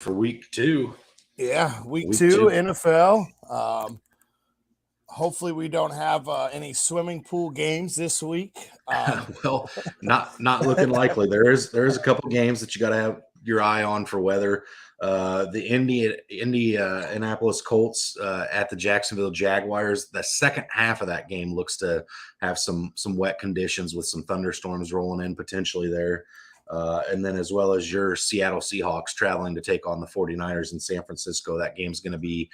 for week 2. Yeah, week two, NFL. Hopefully we don't have any swimming pool games this week. Well, not looking likely. There's a couple games that you got to have your eye on for weather. The Indianapolis Colts at the Jacksonville Jaguars. The second half of that game looks to have some wet conditions with some thunderstorms rolling in potentially there. And then as well as your Seattle Seahawks traveling to take on the 49ers in San Francisco. That game's going to be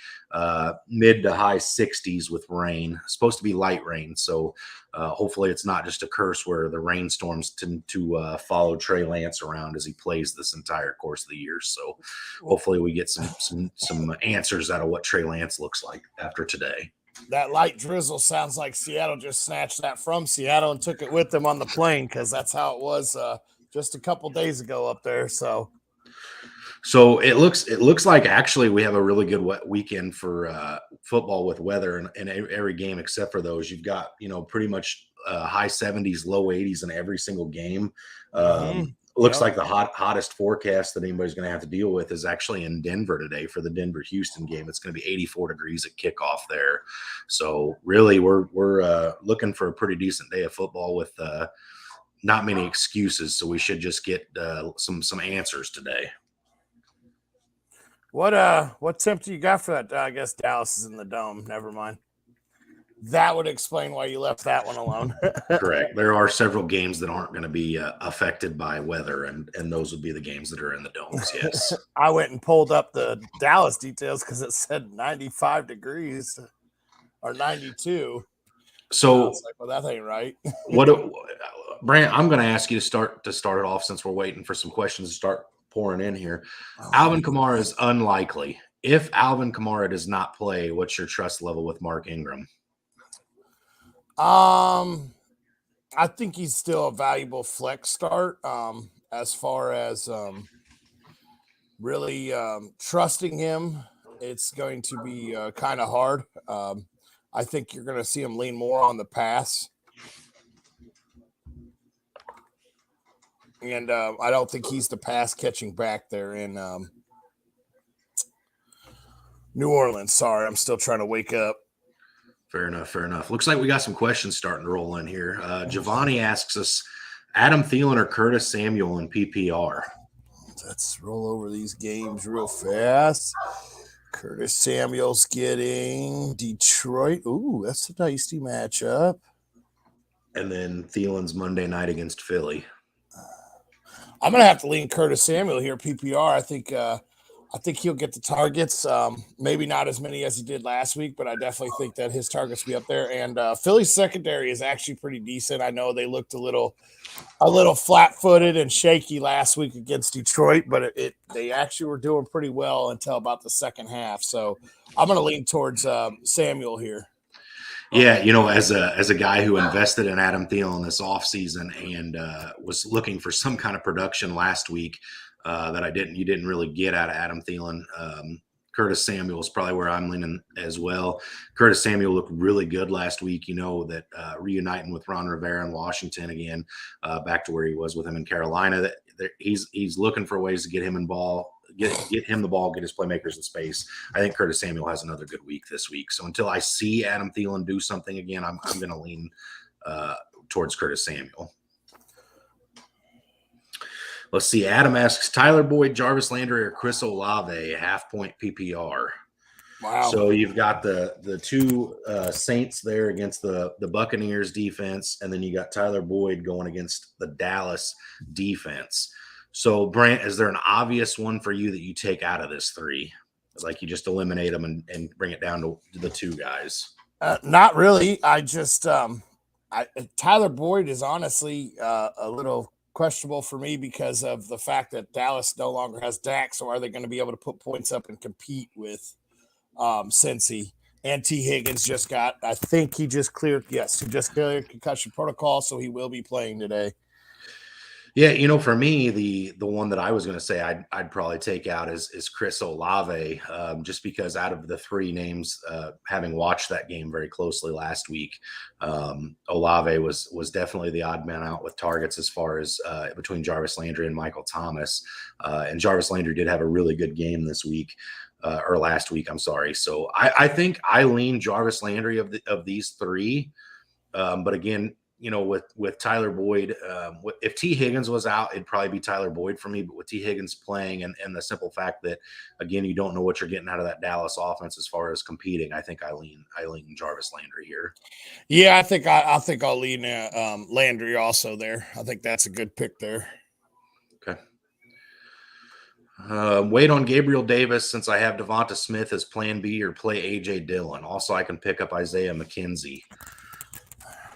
mid to high 60s with rain. It's supposed to be light rain. So hopefully it's not just a curse where the rainstorms tend to follow Trey Lance around as he plays this entire course of the year. So hopefully we get some answers out of what Trey Lance looks like after today. That light drizzle sounds like Seattle just snatched that from Seattle and took it with them on the plane, because that's how it was just a couple days ago up there. So it looks like actually we have a really good weekend for football with weather in every game except for those. You've got pretty much high 70s, low 80s in every single game. Looks like the hottest forecast that anybody's going to have to deal with is actually in Denver today for the Denver-Houston game. It's going to be 84 degrees at kickoff there. So really, we're looking for a pretty decent day of football with not many excuses. So we should just get some answers today. What temp do you got for that? I guess Dallas is in the dome. Never mind. That would explain why you left that one alone. Correct. There are several games that aren't going to be affected by weather, and those would be the games that are in the domes, yes. I went and pulled up the Dallas details because it said 95 degrees or 92. So I was like, well, that ain't right. Brant, I'm going to ask you to start it off since we're waiting for some questions to start pouring in here. Alvin Kamara is unlikely. If Alvin Kamara does not play, what's your trust level with Mark Ingram? I think he's still a valuable flex start. As far as really trusting him, it's going to be kind of hard. I think you're going to see him lean more on the pass. And I don't think he's the pass catching back there in New Orleans. Sorry, I'm still trying to wake up. Fair enough. Looks like we got some questions starting to roll in here. Giovanni asks us, Adam Thielen or Curtis Samuel in PPR? Let's roll over these games real fast. Curtis Samuel's getting Detroit. Ooh, that's a dicey matchup. And then Thielen's Monday night against Philly. I'm going to have to lean Curtis Samuel here, PPR. I think he'll get the targets. Maybe not as many as he did last week, but I definitely think that his targets will be up there. And Philly's secondary is actually pretty decent. I know they looked a little flat-footed and shaky last week against Detroit, but they actually were doing pretty well until about the second half. So I'm going to lean towards Samuel here. Yeah, as a guy who invested in Adam Thielen this offseason and was looking for some kind of production last week that you didn't really get out of Adam Thielen. Curtis Samuel is probably where I'm leaning as well. Curtis Samuel looked really good last week. That reuniting with Ron Rivera in Washington again, back to where he was with him in Carolina. That he's looking for ways to get him in ball. Get him the ball, get his playmakers in space. I think Curtis Samuel has another good week this week. So until I see Adam Thielen do something again, I'm going to lean towards Curtis Samuel. Let's see. Adam asks, Tyler Boyd, Jarvis Landry, or Chris Olave, half-point PPR. Wow. So you've got the two Saints there against the Buccaneers defense, and then you got Tyler Boyd going against the Dallas defense. So, Brant, is there an obvious one for you that you take out of this three? Like you just eliminate them and bring it down to the two guys? Not really. I just Tyler Boyd is honestly a little questionable for me because of the fact that Dallas no longer has Dak. So are they going to be able to put points up and compete with Cincy? And T. Higgins I think he just cleared concussion protocol, so he will be playing today. Yeah, for me, the one that I was going to say I'd probably take out is Chris Olave, just because out of the three names, having watched that game very closely last week, Olave was definitely the odd man out with targets as far as between Jarvis Landry and Michael Thomas, and Jarvis Landry did have a really good game this week. Or last week, I'm sorry. So I think I lean Jarvis Landry of these three. But again, with Tyler Boyd, if T. Higgins was out, it'd probably be Tyler Boyd for me. But with T. Higgins playing and the simple fact that, again, you don't know what you're getting out of that Dallas offense as far as competing, I think I lean Jarvis Landry here. Yeah, I think I'll lean Landry also there. I think that's a good pick there. Okay. Wait on Gabriel Davis since I have Devonta Smith as plan B or play A.J. Dillon. Also, I can pick up Isaiah McKenzie.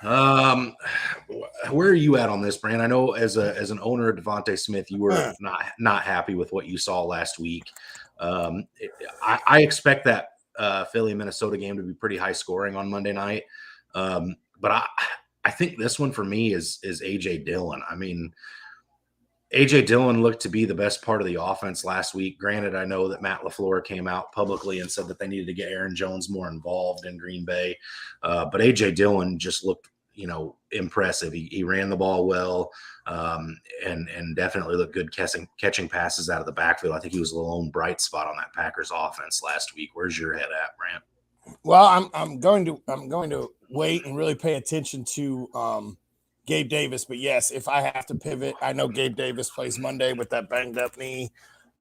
Where are you at on this, Brant? I know as an owner of Devonta Smith, you were not happy with what you saw last week. I expect that Philly Minnesota game to be pretty high scoring on Monday night. But I think this one for me is A.J. Dillon. I mean, A.J. Dillon looked to be the best part of the offense last week. Granted, I know that Matt LaFleur came out publicly and said that they needed to get Aaron Jones more involved in Green Bay. But A.J. Dillon just looked, impressive. He ran the ball well, and definitely looked good catching passes out of the backfield. I think he was the lone bright spot on that Packers offense last week. Where's your head at, Brant? Well, I'm going to wait and really pay attention to Gabe Davis, but yes, if I have to pivot, I know Gabe Davis plays Monday with that banged up knee.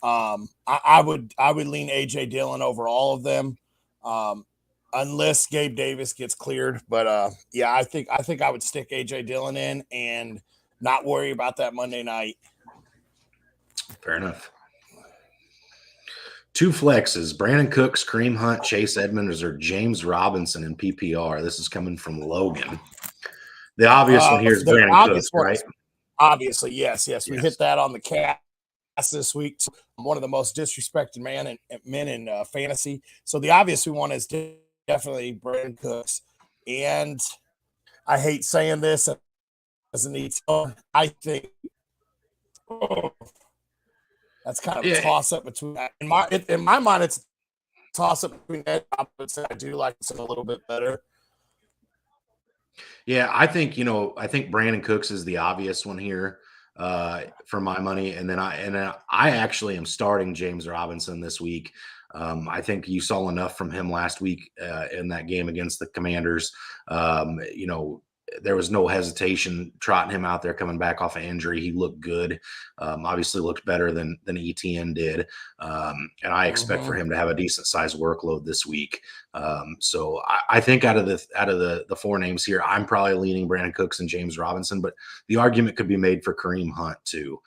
I would lean A.J. Dillon over all of them, unless Gabe Davis gets cleared. But yeah, I think I would stick A.J. Dillon in and not worry about that Monday night. Fair enough. Two flexes: Brandon Cooks, Kareem Hunt, Chase Edmonds, or James Robinson in PPR. This is coming from Logan. The obvious one here is Brandon Cooks, right? Obviously, yes. We hit that on the cast this week. One of the most disrespected men in fantasy. So the obvious one is definitely Brandon Cooks. And I hate saying this as an ET. I think that's kind of a toss up between in my mind. It's a toss up between that. I would say I do like this a little bit better. Yeah, I think Brandon Cooks is the obvious one here for my money, and then I actually am starting James Robinson this week. I think you saw enough from him last week in that game against the Commanders. There was no hesitation trotting him out there coming back off an injury. He looked good. Obviously looked better than ETN did. And I expect for him to have a decent sized workload this week. So I think out of the four names here, I'm probably leaning Brandon Cooks and James Robinson, but the argument could be made for Kareem Hunt too.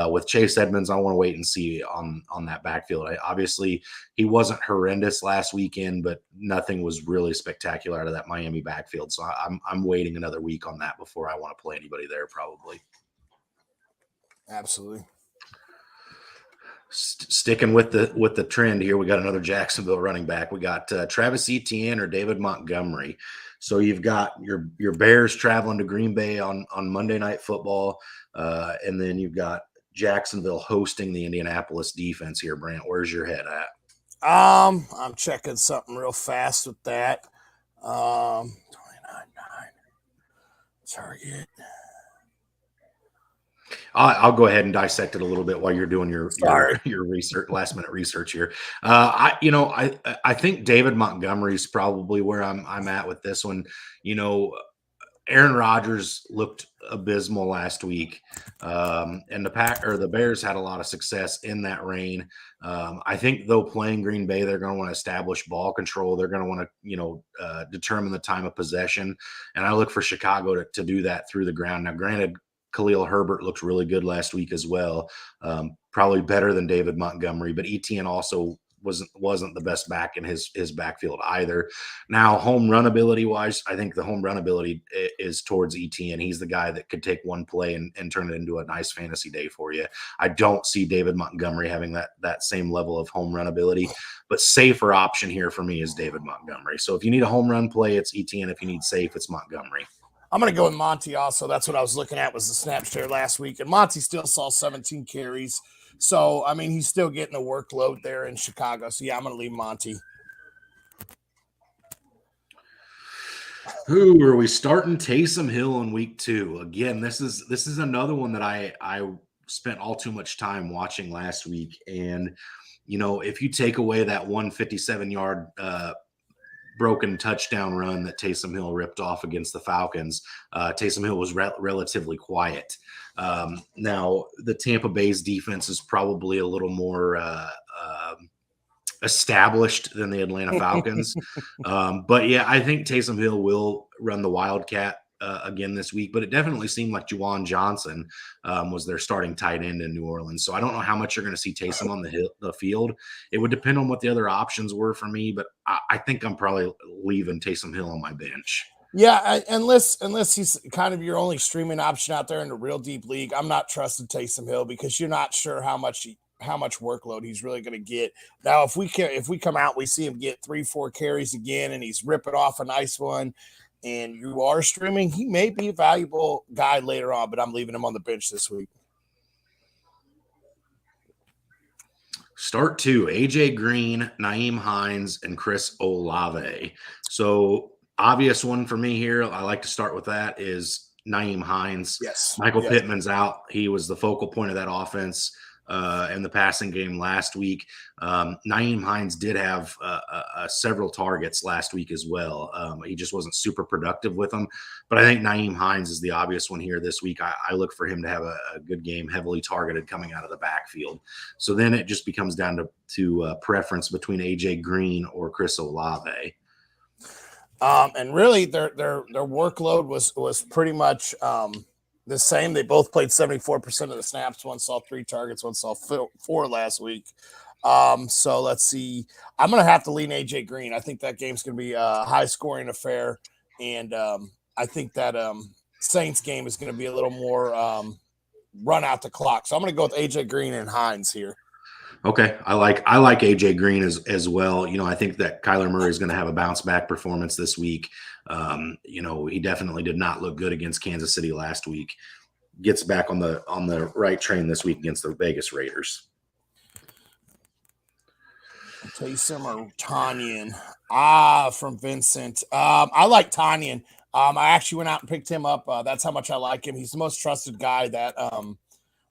With Chase Edmonds, I want to wait and see on that backfield. Obviously, he wasn't horrendous last weekend, but nothing was really spectacular out of that Miami backfield. So I'm waiting another week on that before I want to play anybody there, probably. Absolutely. Sticking with the trend here, we got another Jacksonville running back. We got Travis Etienne or David Montgomery. So you've got your Bears traveling to Green Bay on Monday Night Football, and then you've got Jacksonville hosting the Indianapolis defense here. Brant, where's your head at? I'm checking something real fast with that. 29.9 target. I'll go ahead and dissect it a little bit while you're doing your research, last minute research here. I think David Montgomery is probably where I'm at with this one. Aaron Rodgers looked abysmal last week, and the Bears had a lot of success in that rain. I think though playing Green Bay, they're going to want to establish ball control. They're going to want to determine the time of possession, and I look for Chicago to do that through the ground. Now, granted, Khalil Herbert looked really good last week as well, probably better than David Montgomery, but Etienne also wasn't the best back in his backfield either. Now, home run ability wise, I think the home run ability is towards Etienne. He's the guy that could take one play and turn it into a nice fantasy day for you. I don't see David Montgomery having that same level of home run ability, but safer option here for me is David Montgomery. So if you need a home run play, it's Etienne. If you need safe, it's Montgomery. I'm going to go with Monty also. That's what I was looking at was the snap share last week. And Monty still saw 17 carries. So, I mean, he's still getting the workload there in Chicago. So, yeah, I'm going to leave Monty. Who are we starting? Taysom Hill in week 2. Again, this is another one that I spent all too much time watching last week. And, if you take away that 157-yard broken touchdown run that Taysom Hill ripped off against the Falcons, Taysom Hill was relatively quiet. Now, the Tampa Bay's defense is probably a little more established than the Atlanta Falcons. But yeah, I think Taysom Hill will run the Wildcat again this week, but it definitely seemed like Juwan Johnson was their starting tight end in New Orleans. So I don't know how much you're going to see Taysom on the field. It would depend on what the other options were for me, but I think I'm probably leaving Taysom Hill on my bench. Yeah, unless he's kind of your only streaming option out there in the real deep league, I'm not trusting Taysom Hill because you're not sure how much workload he's really going to get. Now, if we come out, we see him get 3-4 carries again, and he's ripping off a nice one, and you are streaming, he may be a valuable guy later on, but I'm leaving him on the bench this week. Start 2, AJ Green, Nyheim Hines, and Chris Olave. So obvious one for me here, I like to start with that, is Nyheim Hines. Yes. Michael Pittman's out. He was the focal point of that offense in the passing game last week. Nyheim Hines did have several targets last week as well. He just wasn't super productive with them. But I think Nyheim Hines is the obvious one here this week. I look for him to have a good game, heavily targeted coming out of the backfield. So then it just becomes down to preference between AJ Green or Chris Olave. And really, their workload was pretty much the same. They both played 74% of the snaps. One saw 3 targets, one saw 4 last week. So let's see. I'm going to have to lean AJ Green. I think that game's going to be a high-scoring affair, and I think that Saints game is going to be a little more run out the clock. So I'm going to go with AJ Green and Hines here. Okay, I like AJ Green as well. I think that Kyler Murray is going to have a bounce back performance this week. He definitely did not look good against Kansas City last week. Gets back on the right train this week against the Vegas Raiders. Taysom or Tanyan? From Vincent. I like Tanyan. I actually went out and picked him up. That's how much I like him. He's the most trusted guy that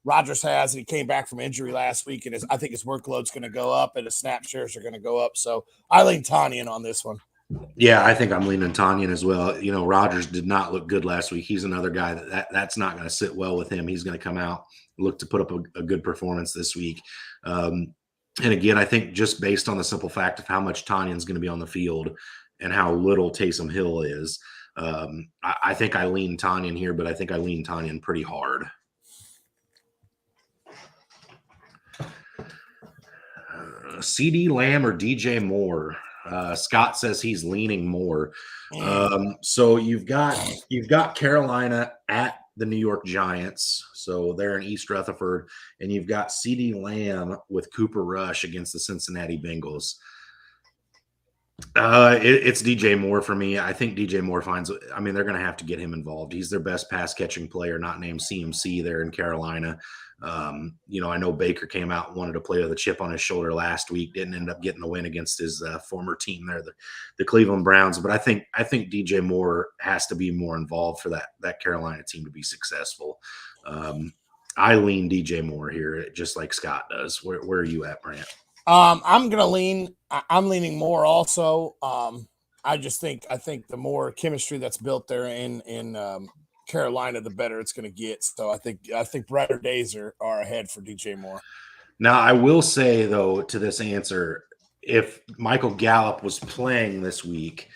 Rodgers has, and he came back from injury last week, and I think his workload's going to go up, and his snap shares are going to go up. So I lean Tanyan on this one. Yeah, I think I'm leaning Tanyan as well. Rodgers did not look good last week. He's another guy that's not going to sit well with him. He's going to come out, look to put up a good performance this week. And again, I think just based on the simple fact of how much Tanyan's going to be on the field and how little Taysom Hill is, I think I lean Tanyan here, but I think I lean Tanyan pretty hard. CD Lamb or DJ Moore? Scott says he's leaning Moore. So you've got Carolina at the New York Giants, so they're in East Rutherford, and you've got CD Lamb with Cooper Rush against the Cincinnati Bengals. It's DJ Moore for me. I think DJ Moore they're going to have to get him involved. He's their best pass catching player, not named CMC there in Carolina. I know Baker came out and wanted to play with a chip on his shoulder last week, didn't end up getting the win against his former team there, the Cleveland Browns. But I think DJ Moore has to be more involved for that Carolina team to be successful. I lean DJ Moore here, just like Scott does. Where are you at, Brant? I'm leaning Moore also. I think the more chemistry that's built there in Carolina, the better it's going to get. So I think brighter days are ahead for DJ Moore. Now, I will say, though, to this answer, if Michael Gallup was playing this week,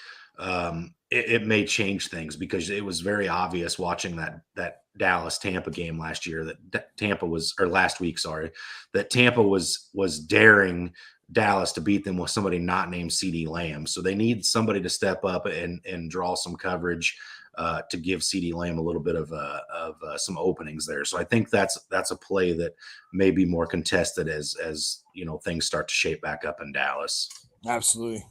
it may change things, because it was very obvious watching that Dallas-Tampa game last year that Tampa was daring Dallas to beat them with somebody not named CD Lamb. So they need somebody to step up and draw some coverage to give CD Lamb a little bit of some openings there. So I think that's a play that may be more contested as things start to shape back up in Dallas. Absolutely.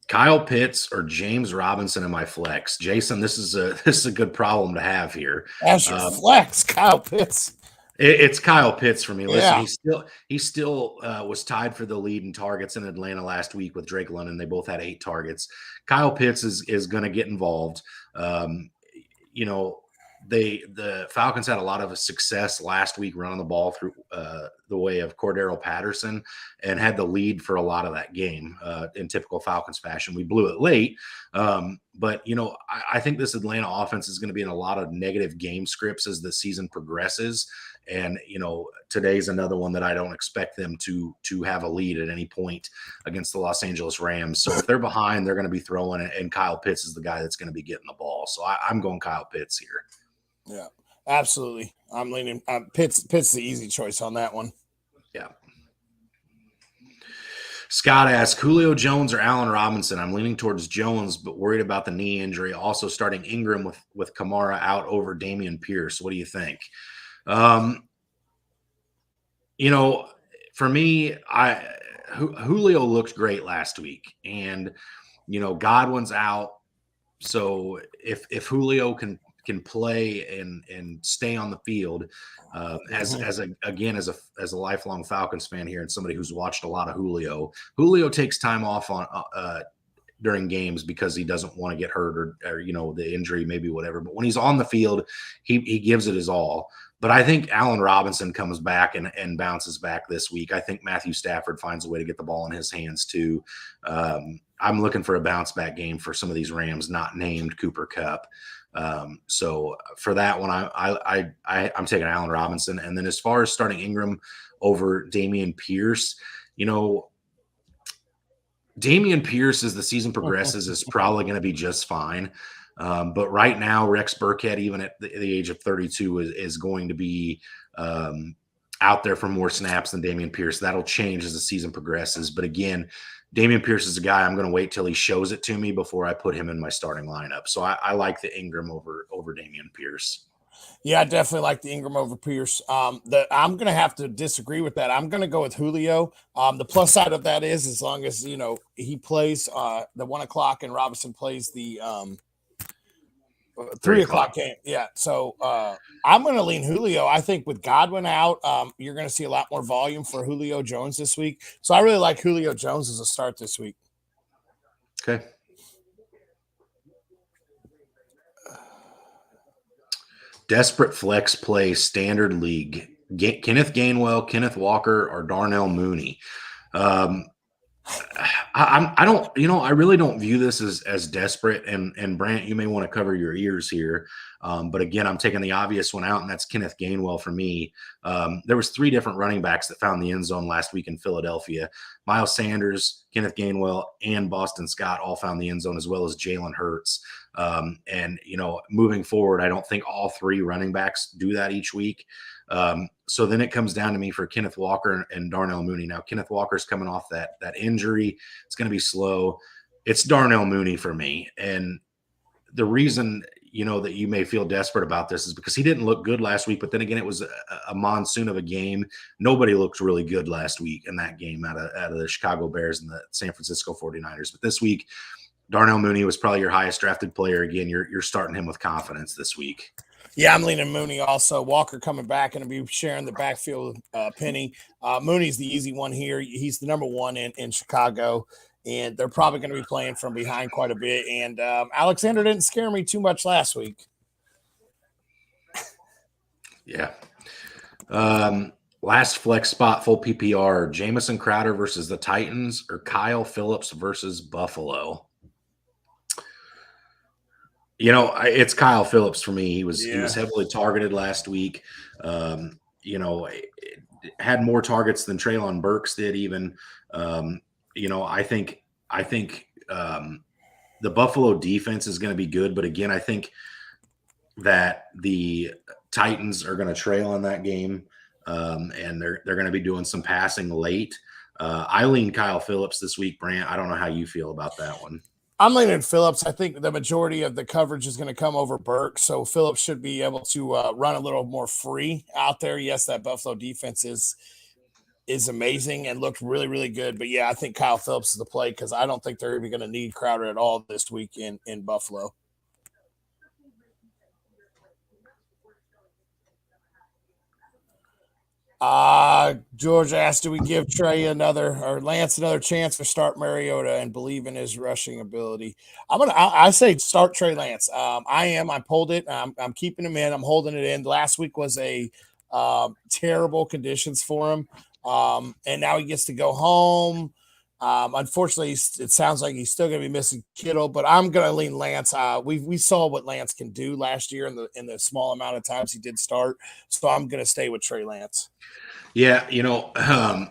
Kyle Pitts or James Robinson in my flex. Jason, this is a good problem to have here. That's your flex, Kyle Pitts. It's Kyle Pitts for me. Listen, Yeah. he still was tied for the lead in targets in Atlanta last week with Drake London. They both had 8 targets. Kyle Pitts is going to get involved. You know, the Falcons had a lot of success last week running the ball through the way of Cordero Patterson and had the lead for a lot of that game in typical Falcons fashion. We blew it late, but you know, I think this Atlanta offense is going to be in a lot of negative game scripts as the season progresses. And you know, today's another one that I don't expect them to have a lead at any point against the Los Angeles Rams. So if they're behind, they're going to be throwing it, and Kyle Pitts is the guy that's going to be getting the ball. So I'm going Kyle Pitts here. Yeah, absolutely. I'm leaning Pitts the easy choice on that one. Yeah. Scott asks, Julio Jones or Allen Robinson? I'm leaning towards Jones, but worried about the knee injury. Also starting Ingram with Kamara out over Dameon Pierce. What do you think? You know, for me, Julio looked great last week, and you know, Godwin's out. So if Julio can play and stay on the field, as a lifelong Falcons fan here and somebody who's watched a lot of Julio takes time off on during games because he doesn't want to get hurt or you know, the injury, maybe whatever. But when he's on the field, he gives it his all. But I think Allen Robinson comes back and bounces back this week. I think Matthew Stafford finds a way to get the ball in his hands too. I'm looking for a bounce back game for some of these Rams not named Cooper Kupp. So for that one, I'm taking Allen Robinson. And then as far as starting Ingram over Dameon Pierce, you know, Dameon Pierce, as the season progresses, is probably going to be just fine. But right now, Rex Burkhead, even at the age of 32, is going to be out there for more snaps than Dameon Pierce. That'll change as the season progresses. But again, Dameon Pierce is a guy I'm going to wait till he shows it to me before I put him in my starting lineup. So I like the Ingram over Dameon Pierce. Yeah, I definitely like the Ingram over Pierce. I'm going to have to disagree with that. I'm going to go with Julio. The plus side of that is as long as, you know, he plays the 1 o'clock and Robinson plays the 3 o'clock game. Yeah. So I'm going to lean Julio. I think with Godwin out, you're going to see a lot more volume for Julio Jones this week. So I really like Julio Jones as a start this week. Okay. Desperate flex play, standard league. Kenneth Gainwell, Kenneth Walker, or Darnell Mooney. I really don't view this as desperate. And Brant, you may want to cover your ears here. But again, I'm taking the obvious one out, and that's Kenneth Gainwell for me. There was 3 different running backs that found the end zone last week in Philadelphia. Miles Sanders, Kenneth Gainwell, and Boston Scott all found the end zone, as well as Jalen Hurts. And, you know, moving forward, I don't think all 3 running backs do that each week. So then it comes down to me for Kenneth Walker and Darnell Mooney. Now, Kenneth Walker's coming off that injury. It's going to be slow. It's Darnell Mooney for me. And the reason, you know, that you may feel desperate about this is because he didn't look good last week. But then again, it was a monsoon of a game. Nobody looked really good last week in that game out of the Chicago Bears and the San Francisco 49ers. But this week, Darnell Mooney was probably your highest drafted player. Again, you're starting him with confidence this week. Yeah, I'm leaning Mooney also. Walker coming back and be sharing the backfield with Penny. Mooney's the easy one here. He's the number 1 in Chicago, and they're probably going to be playing from behind quite a bit. And Alexander didn't scare me too much last week. Yeah. Last flex spot, full PPR, Jamison Crowder versus the Titans or Kyle Phillips versus Buffalo. You know, it's Kyle Phillips for me. He was heavily targeted last week. You know, had more targets than Treylon Burks did even. You know, I think the Buffalo defense is going to be good. But again, I think that the Titans are going to trail on that game. And they're going to be doing some passing late. I lean Kyle Phillips this week, Brant. I don't know how you feel about that one. I'm leaning Phillips. I think the majority of the coverage is going to come over Burke, so Phillips should be able to run a little more free out there. Yes, that Buffalo defense is is amazing and looked really, really good. But yeah, I think Kyle Phillips is the play because I don't think they're even going to need Crowder at all this week in Buffalo. George asked, do we give Lance another chance to start Mariota and believe in his rushing ability? I say start Trey Lance. I pulled it. I'm keeping him in. I'm holding it in. Last week was a terrible conditions for him. And now he gets to go home. Unfortunately, it sounds like he's still going to be missing Kittle, but I'm going to lean Lance. We saw what Lance can do last year in the small amount of times he did start. So I'm going to stay with Trey Lance. Yeah,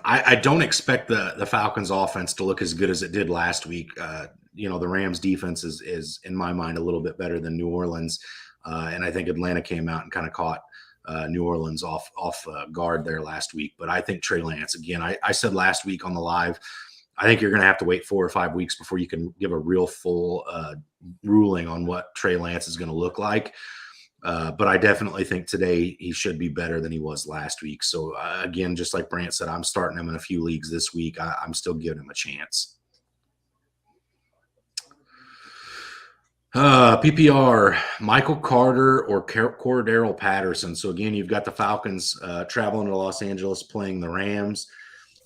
I don't expect the Falcons offense to look as good as it did last week. The Rams defense is in my mind a little bit better than New Orleans. And I think Atlanta came out and kind of caught New Orleans off guard there last week. But I think Trey Lance, again, I said last week on the live, I think you're going to have to wait 4 or 5 weeks before you can give a real full ruling on what Trey Lance is going to look like. But I definitely think today he should be better than he was last week. So, again, just like Brant said, I'm starting him in a few leagues this week. I'm still giving him a chance. PPR, Michael Carter or Cordero Patterson. So, again, you've got the Falcons traveling to Los Angeles playing the Rams.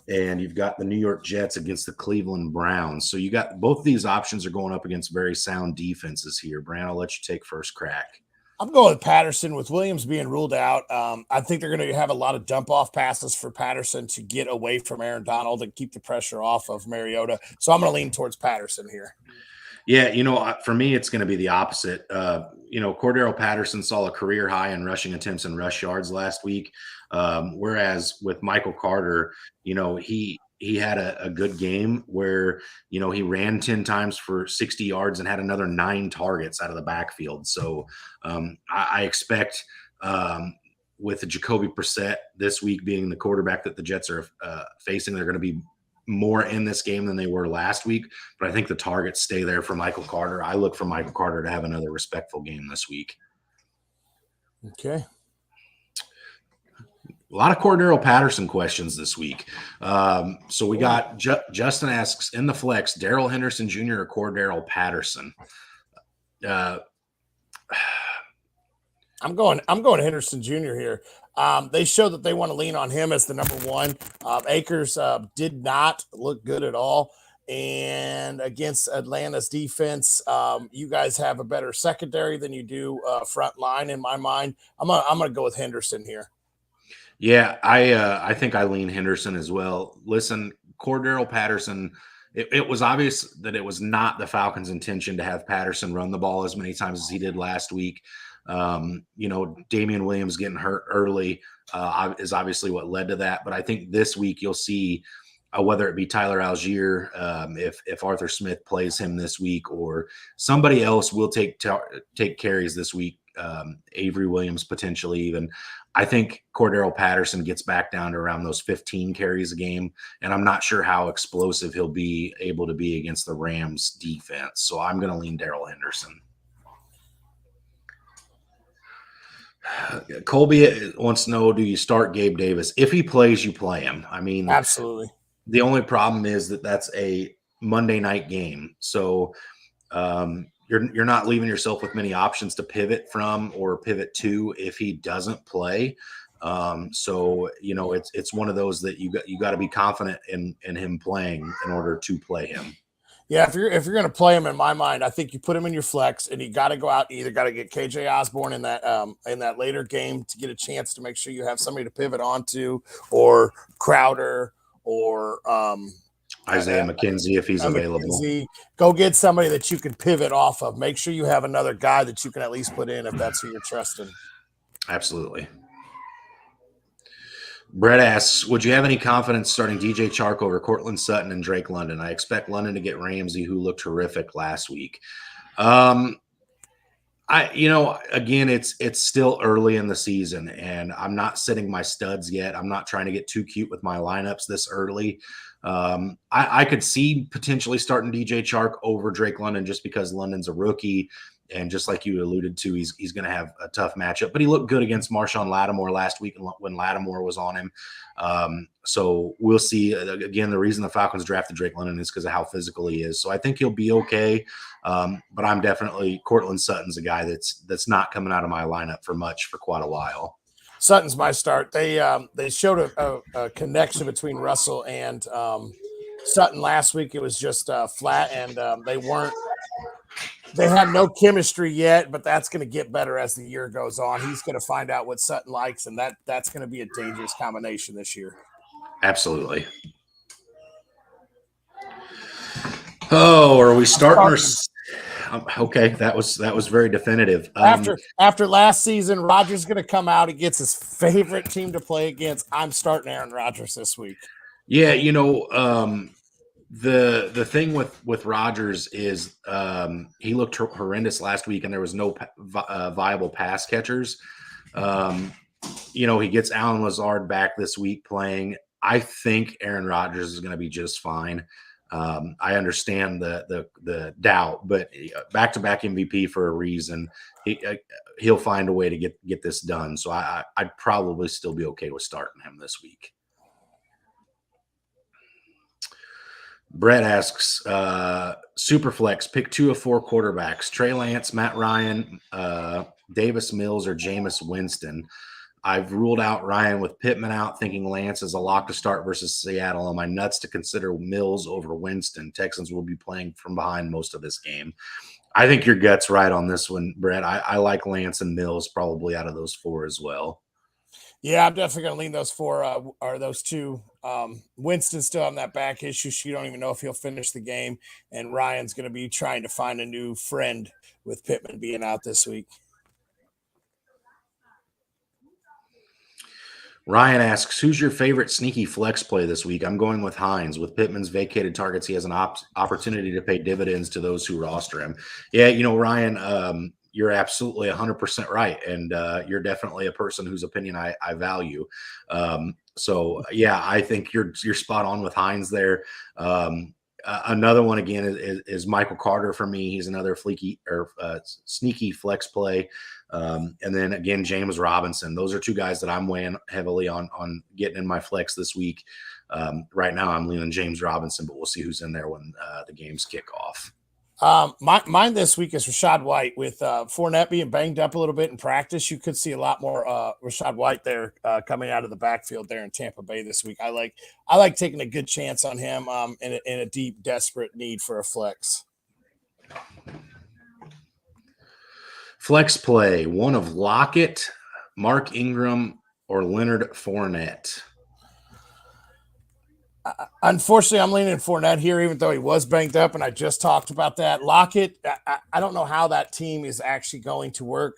And you've got the New York Jets against the Cleveland Browns. So you got both of these options are going up against very sound defenses here. Brant, I'll let you take first crack. I'm going with Patterson with Williams being ruled out. I think they're going to have a lot of dump off passes for Patterson to get away from Aaron Donald and keep the pressure off of Mariota. So I'm going to lean towards Patterson here. Yeah, for me, it's going to be the opposite. Cordero Patterson saw a career high in rushing attempts and rush yards last week. Whereas with Michael Carter, he had a good game where, he ran 10 times for 60 yards and had another 9 targets out of the backfield. So I expect with Jacoby Brissett this week being the quarterback that the Jets are facing, they're going to be more in this game than they were last week. But I think the targets stay there for Michael Carter. I look for Michael Carter to have another respectful game this week. Okay. A lot of Cordero Patterson questions this week. So we got Justin asks in the flex, Darrell Henderson Jr. or Cordero Patterson. I'm going Henderson Jr. here. They show that they want to lean on him as the number one. Akers did not look good at all. And against Atlanta's defense, you guys have a better secondary than you do front line in my mind. I'm gonna go with Henderson here. Yeah, I think I lean Henderson as well. Listen, Cordero Patterson, it was obvious that it was not the Falcons' intention to have Patterson run the ball as many times as he did last week. Damian Williams getting hurt early is obviously what led to that. But I think this week you'll see whether it be Tyler Algier, if Arthur Smith plays him this week, or somebody else will take carries this week. Avery Williams potentially even. I think Cordero Patterson gets back down to around those 15 carries a game, and I'm not sure how explosive he'll be able to be against the Rams defense. So I'm going to lean Darrell Henderson. Colby wants to know, do you start Gabe Davis? If he plays, you play him. I mean, absolutely. The only problem is that that's a Monday night game. So you're not leaving yourself with many options to pivot from or pivot to if he doesn't play. It's one of those that you got to be confident in him playing in order to play him. Yeah, if you're going to play him, in my mind, I think you put him in your flex, and you got to go out. You either got to get KJ Osborne in that later game to get a chance to make sure you have somebody to pivot onto, or Crowder, or Isaiah McKenzie if he's available. McKenzie. Go get somebody that you can pivot off of. Make sure you have another guy that you can at least put in if that's who you're trusting. Absolutely. Brett asks, would you have any confidence starting DJ Chark over Cortland Sutton and Drake London? I expect London to get Ramsey, who looked terrific last week. Again, it's still early in the season, and I'm not sitting my studs yet. I'm not trying to get too cute with my lineups this early. I could see potentially starting DJ Chark over Drake London just because London's a rookie. And just like you alluded to, he's going to have a tough matchup. But he looked good against Marshawn Lattimore last week when Lattimore was on him. So we'll see. Again, the reason the Falcons drafted Drake London is because of how physical he is. So I think he'll be okay. But I'm definitely – Cortland Sutton's a guy that's not coming out of my lineup for quite a while. Sutton's my start. They showed a connection between Russell and Sutton last week. It was just flat, and they had no chemistry yet, but that's going to get better as the year goes on. He's going to find out what Sutton likes, and that's going to be a dangerous combination this year. Absolutely. Oh, are we starting? Okay, that was very definitive. After last season, Rodgers going to come out against his favorite team to play against. I'm starting Aaron Rodgers this week. Yeah, the thing with Rodgers is he looked horrendous last week, and there was no viable pass catchers. He gets Allen Lazard back this week playing. I think Aaron Rodgers is going to be just fine. I understand the doubt, but back-to-back MVP for a reason. He'll find a way to get this done. So I'd probably still be okay with starting him this week. Brett asks, Superflex, pick 2 of 4 quarterbacks, Trey Lance, Matt Ryan, Davis Mills, or Jameis Winston. I've ruled out Ryan with Pittman out, thinking Lance is a lock to start versus Seattle. Am I nuts to consider Mills over Winston? Texans will be playing from behind most of this game. I think your gut's right on this one, Brett. I like Lance and Mills probably out of those 4 as well. Yeah, I'm definitely going to lean those 4 or those 2. Winston's still on that back issue. So you don't even know if he'll finish the game. And Ryan's going to be trying to find a new friend with Pittman being out this week. Ryan asks, who's your favorite sneaky flex play this week? I'm going with Hines. With Pittman's vacated targets, he has an opportunity to pay dividends to those who roster him. Yeah, Ryan, you're absolutely 100% right. And you're definitely a person whose opinion I value. So, yeah, I think you're spot on with Hines there. Another one, again, is Michael Carter for me. He's another sneaky flex play. And then, again, James Robinson. Those are 2 guys that I'm weighing heavily on getting in my flex this week. Right now, I'm leaning James Robinson, but we'll see who's in there when the games kick off. Mine this week is Rachaad White. With Fournette being banged up a little bit in practice, you could see a lot more Rachaad White there coming out of the backfield there in Tampa Bay this week. I like taking a good chance on him in a deep, desperate need for a flex. Flex play, one of Lockett, Mark Ingram, or Leonard Fournette. Unfortunately, I'm leaning Fournette here, even though he was banged up, and I just talked about that. Lockett, I don't know how that team is actually going to work.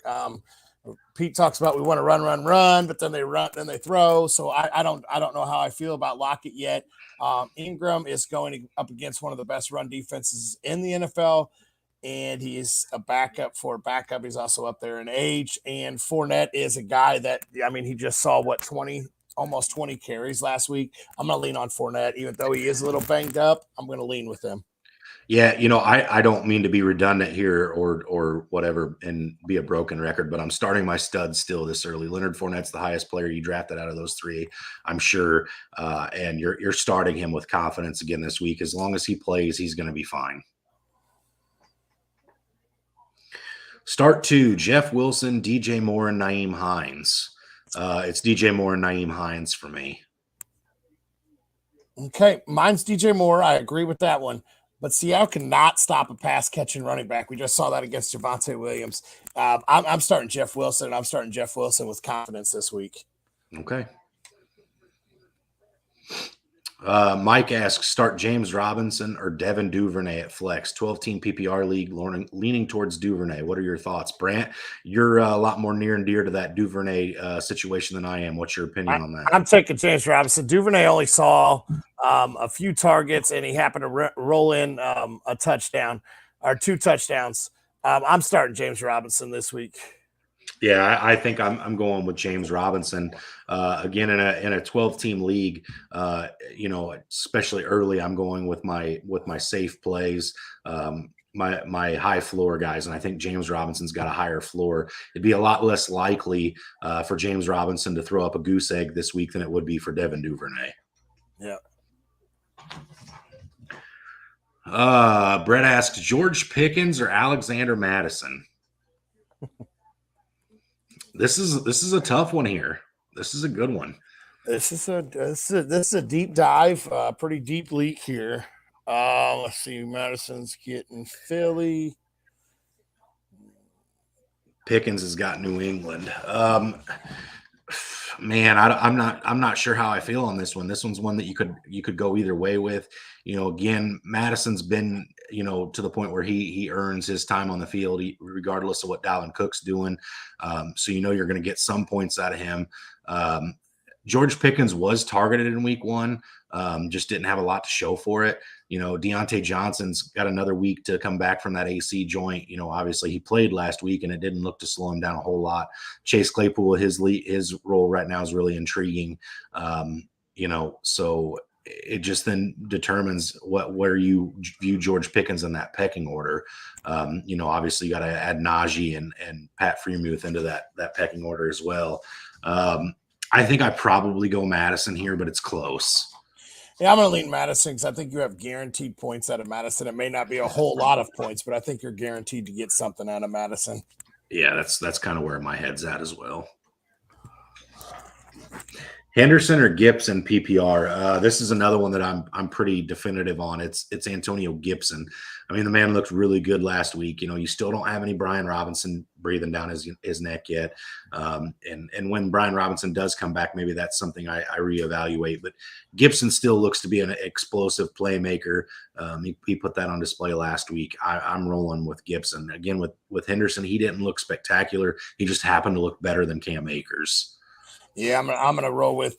Pete talks about we want to run, but then they run, then they throw. So I don't know how I feel about Lockett yet. Ingram is going up against one of the best run defenses in the NFL, and he is a backup for a backup. He's also up there in age, and Fournette is a guy that, he just saw almost 20 carries last week. I'm going to lean on Fournette. Even though he is a little banged up, I'm going to lean with him. Yeah, I don't mean to be redundant here or whatever and be a broken record, but I'm starting my stud still this early. Leonard Fournette's the highest player you drafted out of those 3, I'm sure. And you're starting him with confidence again this week. As long as he plays, he's going to be fine. Start 2, Jeff Wilson, DJ Moore, and Nyheim Hines. It's DJ Moore and Nyheim Hines for me. Okay, mine's DJ Moore. I agree with that one. But Seattle cannot stop a pass-catching running back. We just saw that against Javonte Williams. I'm starting Jeff Wilson, and I'm starting Jeff Wilson with confidence this week. Okay. Mike asks, start James Robinson or Devin Duvernay at flex. 12-team PPR league, leaning towards Duvernay. What are your thoughts? Brant, you're a lot more near and dear to that Duvernay situation than I am. What's your opinion on that? I'm taking James Robinson. Duvernay only saw a few targets, and he happened to roll in a touchdown or 2 touchdowns. I'm starting James Robinson this week. Yeah, I think I'm going with James Robinson again in a 12-team league. Especially early, I'm going with my safe plays. my high floor guys, and I think James Robinson's got a higher floor. It'd be a lot less likely for James Robinson to throw up a goose egg this week than it would be for Devin Duvernay. Yeah. Brett asks, George Pickens or Alexander Madison? This is a tough one here. This is a good one. This is a deep dive, pretty deep leak here. Let's see. Madison's getting Philly. Pickens has got New England. Man, I'm not sure how I feel on this one. This one's one that you could go either way with. Again, Madison's been, to the point where he earns his time on the field, regardless of what Dalvin Cook's doing. So you're going to get some points out of him. George Pickens was targeted in week 1, just didn't have a lot to show for it. Deontay Johnson's got another week to come back from that AC joint. Obviously he played last week and it didn't look to slow him down a whole lot. Chase Claypool, his role right now is really intriguing. So it just then determines where you view George Pickens in that pecking order. Obviously you got to add Najee and Pat Freiermuth into that pecking order as well. I think I probably go Madison here, but it's close. Yeah, I'm going to lean Madison because I think you have guaranteed points out of Madison. It may not be a whole lot of points, but I think you're guaranteed to get something out of Madison. Yeah, that's kind of where my head's at as well. Henderson or Gibson PPR? This is another one that I'm pretty definitive on. It's Antonio Gibson. I mean, the man looked really good last week. You still don't have any Brian Robinson breathing down his neck yet. And when Brian Robinson does come back, maybe that's something I reevaluate. But Gibson still looks to be an explosive playmaker. He put that on display last week. I'm rolling with Gibson. Again, with Henderson, he didn't look spectacular. He just happened to look better than Cam Akers. Yeah, I'm gonna roll with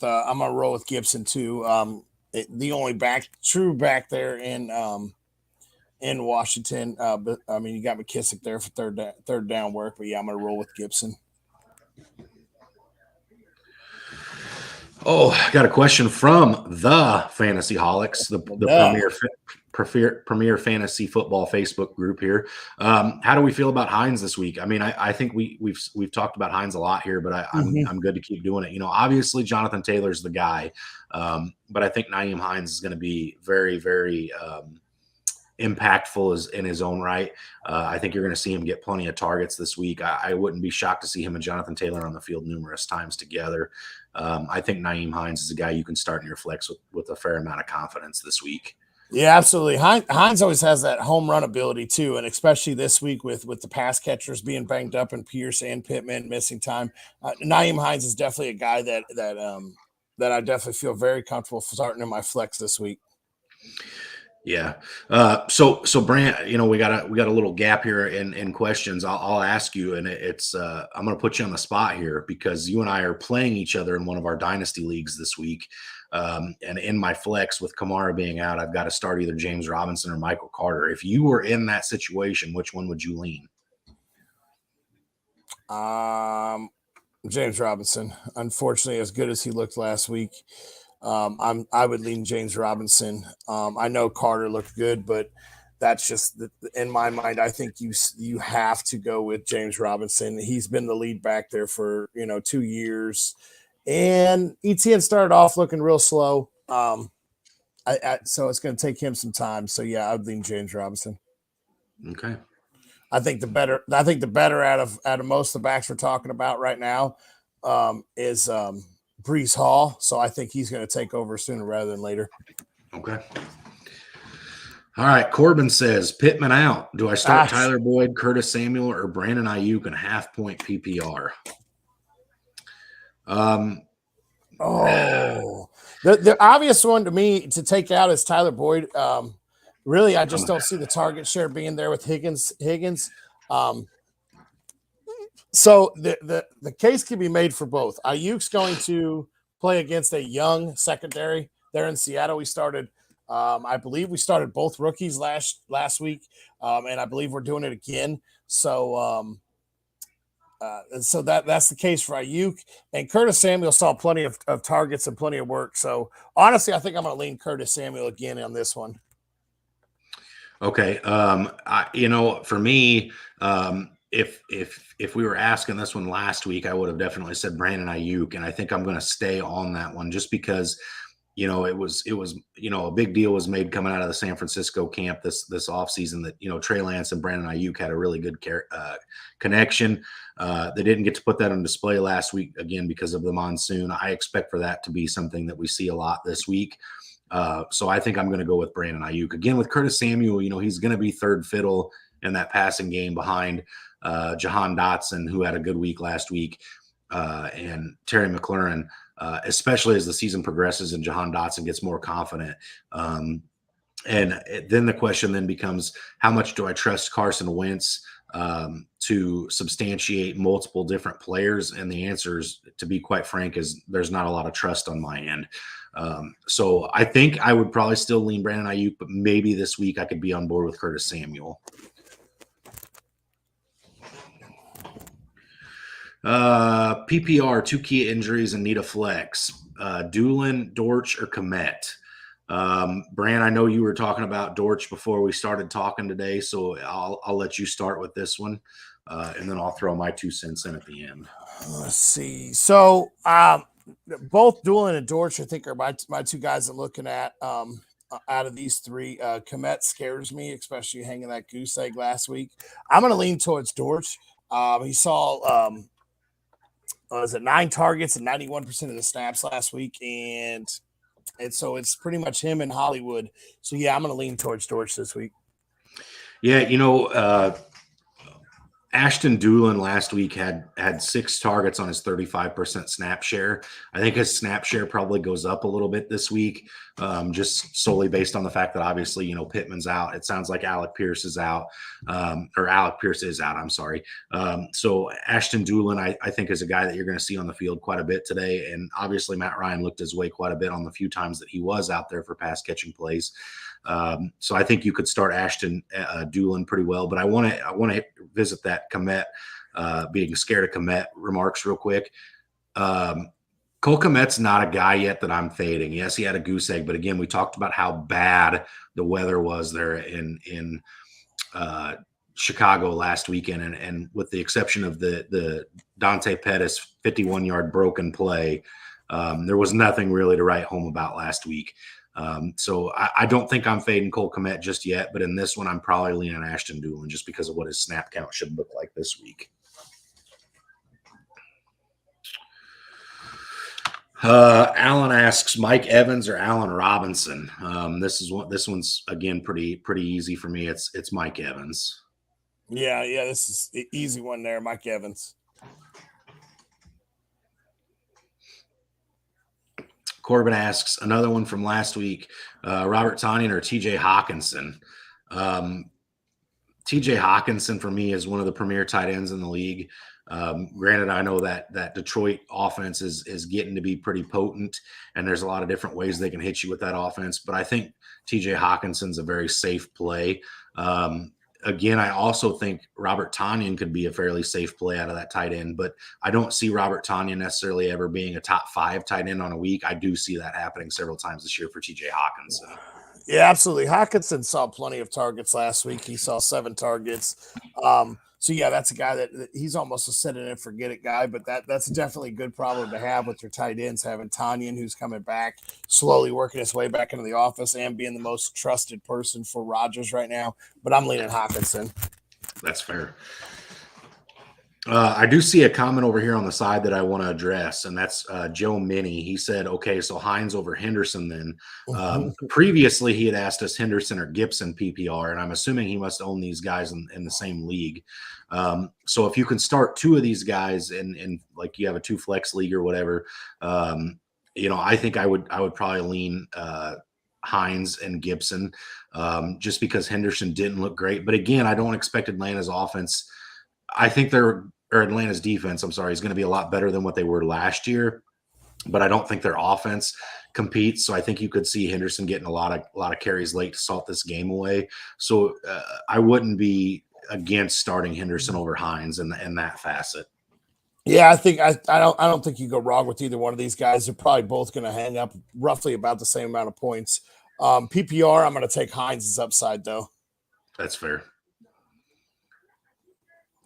Gibson too. The only true back there in Washington. But I mean, you got McKissick there for third down work. But yeah, I'm gonna roll with Gibson. Oh, I got a question from the Fantasy Holics, the premier fantasy football Facebook group here. How do we feel about Hines this week? I mean, I think we've talked about Hines a lot here, but I'm good to keep doing it. Obviously Jonathan Taylor's the guy, but I think Nyheim Hines is going to be very, very impactful in his own right. I think you're going to see him get plenty of targets this week. I wouldn't be shocked to see him and Jonathan Taylor on the field numerous times together. I think Nyheim Hines is a guy you can start in your flex with a fair amount of confidence this week. Yeah, absolutely. Hines always has that home run ability too, and especially this week with the pass catchers being banged up and Pierce and Pittman missing time. Nyheim Hines is definitely a guy that I definitely feel very comfortable starting in my flex this week. Yeah. So Brant, we got a little gap here in questions. I'll ask you, and it's I'm going to put you on the spot here because you and I are playing each other in one of our dynasty leagues this week. And in my flex with Kamara being out, I've got to start either James Robinson or Michael Carter. If you were in that situation, which one would you lean? James Robinson. Unfortunately, as good as he looked last week, I would lean James Robinson. I know Carter looked good, but that's just in my mind. I think you have to go with James Robinson. He's been the lead back there for 2 years, and ETN started off looking real slow. So it's going to take him some time. So yeah, I'd lean James Robinson. Okay. I think the better out of most of the backs we're talking about right now is Breece Hall, so I think he's going to take over sooner rather than later. Okay. All right. Corbin says, Pittman out. Do I start Tyler Boyd, Curtis Samuel, or Brandon Ayuk in half-point PPR? The obvious one to me to take out is Tyler Boyd. Really, I just don't see the target share being there with Higgins. So the case can be made for both. Ayuk's going to play against a young secondary there in Seattle. We started, I believe we started both rookies last week, and I believe we're doing it again. So that's the case for Ayuk. And Curtis Samuel saw plenty of targets and plenty of work. So honestly, I think I'm going to lean Curtis Samuel again on this one. Okay. For me, if we were asking this one last week, I would have definitely said Brandon Ayuk, and I think I'm going to stay on that one just because it was a big deal was made coming out of the San Francisco camp this offseason that Trey Lance and Brandon Ayuk had a really good connection. They didn't get to put that on display last week again because of the monsoon. I expect for that to be something that we see a lot this week. So I think I'm going to go with Brandon Ayuk again with Curtis Samuel. He's going to be third fiddle in that passing game behind Jahan Dotson, who had a good week last week, and Terry McLaurin. Especially as the season progresses and Jahan Dotson gets more confident. And then the question then becomes, how much do I trust Carson Wentz to substantiate multiple different players? And the answer is, to be quite frank, is there's not a lot of trust on my end. So I think I would probably still lean Brandon Ayuk, but maybe this week I could be on board with Curtis Samuel. PPR, 2 key injuries and need a flex. Doolin, Dortch, or Komet. Brant, I know you were talking about Dortch before we started talking today, so I'll let you start with this one, and then I'll throw my 2 cents in at the end. Let's see. So both Doolin and Dortch, I think, are my 2 guys I'm looking at. Out of these 3, Komet scares me, especially hanging that goose egg last week. I'm going to lean towards Dortch. He saw 9 targets and 91% of the snaps last week, and so it's pretty much him in Hollywood. So yeah, I'm going to lean towards Dortch this week. Yeah, Ashton Doolin last week had 6 targets on his 35% snap share. I think his snap share probably goes up a little bit this week, just solely based on the fact that obviously, Pittman's out. It sounds like Alec Pierce is out, or Alec Pierce is out. I'm sorry. So Ashton Doolin, I think, is a guy that you're going to see on the field quite a bit today. And obviously Matt Ryan looked his way quite a bit on the few times that he was out there for pass catching plays. So I think you could start Ashton Doolin pretty well, but I want to visit that Komet, being scared of Komet remarks real quick. Cole Kmet's not a guy yet that I'm fading. Yes, he had a goose egg, but again, we talked about how bad the weather was there in Chicago last weekend, and with the exception of the Dante Pettis 51-yard broken play, there was nothing really to write home about last week. So I don't think I'm fading Cole Kmet just yet, but in this one, I'm probably leaning Ashton Doolin just because of what his snap count should look like this week. Alan asks Mike Evans or Allen Robinson. This one's again pretty easy for me. It's Mike Evans. Yeah, this is an easy one there, Mike Evans. Corbin asks another one from last week: Robert Tonyan or T.J. Hawkinson. T.J. Hawkinson for me is one of the premier tight ends in the league. Granted, I know that Detroit offense is getting to be pretty potent, and there's a lot of different ways they can hit you with that offense. But I think T.J. Hawkinson's a very safe play. Again, I also think Robert Tonyan could be a fairly safe play out of that tight end, but I don't see Robert Tonyan necessarily ever being a top 5 tight end on a week. I do see that happening several times this year for T.J. Hawkinson. Yeah, absolutely. Hawkinson saw plenty of targets last week. He saw 7 targets. So yeah, that's a guy that he's almost a set it and forget it guy, but that's definitely a good problem to have with your tight ends, having Tonyan, who's coming back, slowly working his way back into the office and being the most trusted person for Rodgers right now. But I'm leaning Hawkinson. That's fair. I do see a comment over here on the side that I want to address, and that's Joe Minnie. He said, okay, so Hines over Henderson then. Previously, he had asked us Henderson or Gibson PPR, and I'm assuming he must own these guys in the same league. So if you can start 2 of these guys in like you have a 2 flex league or whatever, I think I would probably lean Hines and Gibson just because Henderson didn't look great. But again, I don't expect Atlanta's offense. I think Atlanta's defense, I'm sorry, is going to be a lot better than what they were last year, but I don't think their offense competes. So I think you could see Henderson getting a lot of carries late to salt this game away. So I wouldn't be against starting Henderson over Hines in that facet. Yeah, I think I don't think you go wrong with either one of these guys. They're probably both going to hang up roughly about the same amount of points. PPR, I'm going to take Hines' upside though. That's fair.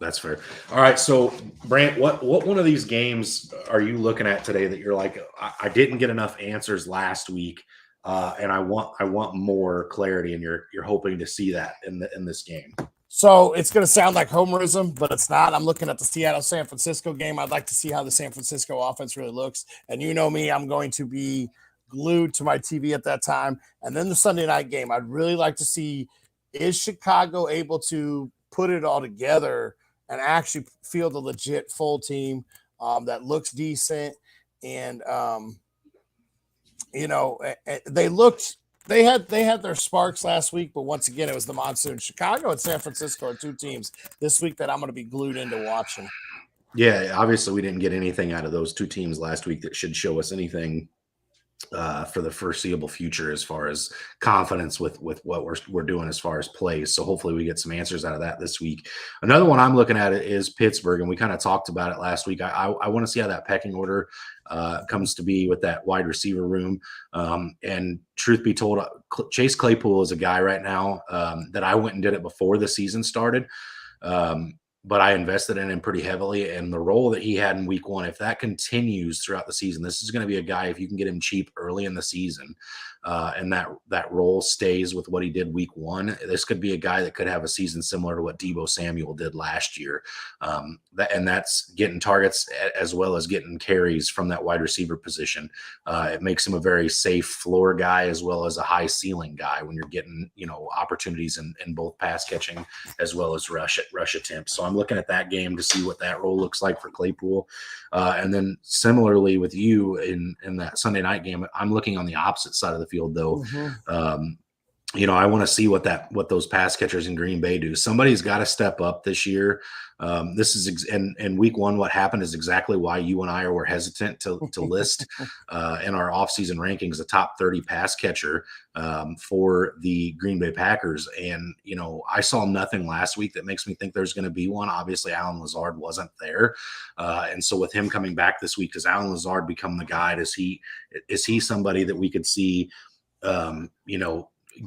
That's fair. All right. So, Brant, what one of these games are you looking at today that you're like, I didn't get enough answers last week, and I want more clarity, and you're hoping to see that in this game? So it's going to sound like homerism, but it's not. I'm looking at the Seattle-San Francisco game. I'd like to see how the San Francisco offense really looks. And you know me, I'm going to be glued to my TV at that time. And then the Sunday night game, I'd really like to see, is Chicago able to put it all together and actually field a legit full team that looks decent? And, they had their sparks last week, but once again, it was the monsoon. Chicago and San Francisco are two teams this week that I'm going to be glued into watching. Yeah, obviously we didn't get anything out of those two teams last week that should show us anything for the foreseeable future as far as confidence with what we're doing as far as plays. So hopefully we get some answers out of that this week. Another one I'm looking at is Pittsburgh, and we kind of talked about it last week. I want to see how that pecking order comes to be with that wide receiver room. And truth be told, Chase Claypool is a guy right now that I went and did it before the season started. But I invested in him pretty heavily, and the role that he had in week one, if that continues throughout the season, this is going to be a guy, if you can get him cheap early in the season, and that role stays with what he did week one, this could be a guy that could have a season similar to what Deebo Samuel did last year. And that's getting targets as well as getting carries from that wide receiver position. It makes him a very safe floor guy as well as a high ceiling guy when you're getting, opportunities in both pass catching as well as rush attempts. So I'm looking at that game to see what that role looks like for Claypool. And then similarly with you in that Sunday night game, I'm looking on the opposite side of the field though. Mm-hmm. I want to see what those pass catchers in Green Bay do. Somebody's got to step up this year. This is and week one, what happened is exactly why you and I were hesitant to list in our offseason rankings a top 30 pass catcher for the Green Bay Packers. And, I saw nothing last week that makes me think there's going to be one. Obviously, Allen Lazard wasn't there. And so with him coming back this week, does Allen Lazard become the guy? Is he somebody that we could see,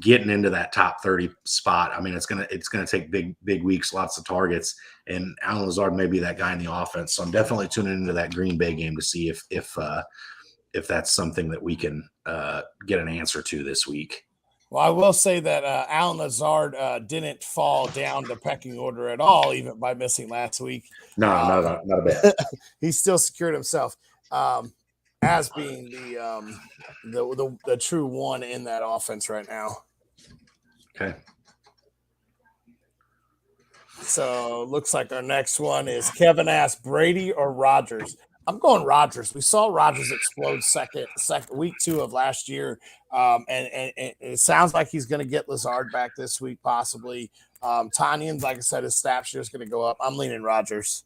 getting into that top 30 spot? I mean, it's gonna take big weeks, lots of targets, and Allen Lazard may be that guy in the offense. So I'm definitely tuning into that Green Bay game to see if that's something that we can get an answer to this week. Well, I will say that Allen Lazard didn't fall down the pecking order at all, even by missing last week. No, not a bit. He still secured himself as being the true one in that offense right now. Okay. So looks like our next one is Kevin asked Brady or Rodgers. I'm going Rodgers. We saw Rodgers explode second week 2 of last year. And it sounds like he's going to get Lazard back this week, possibly. Tanyan, like I said, his snap share is going to go up. I'm leaning Rodgers.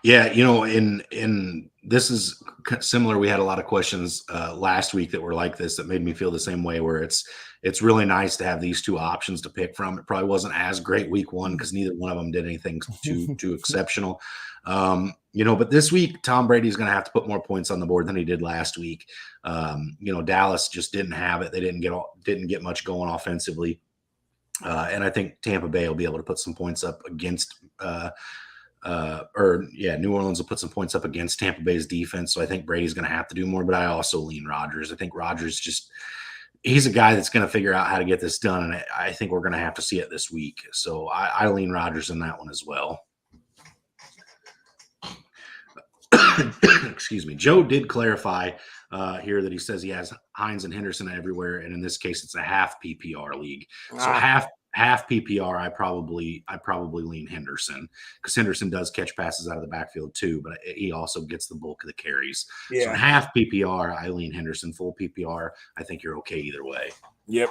Yeah, in this is similar. We had a lot of questions last week that were like this that made me feel the same way, where it's really nice to have these two options to pick from. It probably wasn't as great week one because neither one of them did anything too exceptional. But this week, Tom Brady's going to have to put more points on the board than he did last week. Dallas just didn't have it. They didn't get much going offensively. And I think Tampa Bay will be able to put some points up against New Orleans will put some points up against Tampa Bay's defense. So I think Brady's going to have to do more, but I also lean Rodgers. I think Rodgers he's a guy that's going to figure out how to get this done. And I think we're going to have to see it this week. So I lean Rodgers in that one as well. Excuse me. Joe did clarify here that he says he has Hines and Henderson everywhere. And in this case, it's a half PPR league. So half PPR, I probably lean Henderson, because Henderson does catch passes out of the backfield too, but he also gets the bulk of the carries. Yeah. So half PPR, I lean Henderson. Full PPR, I think you're okay either way. Yep.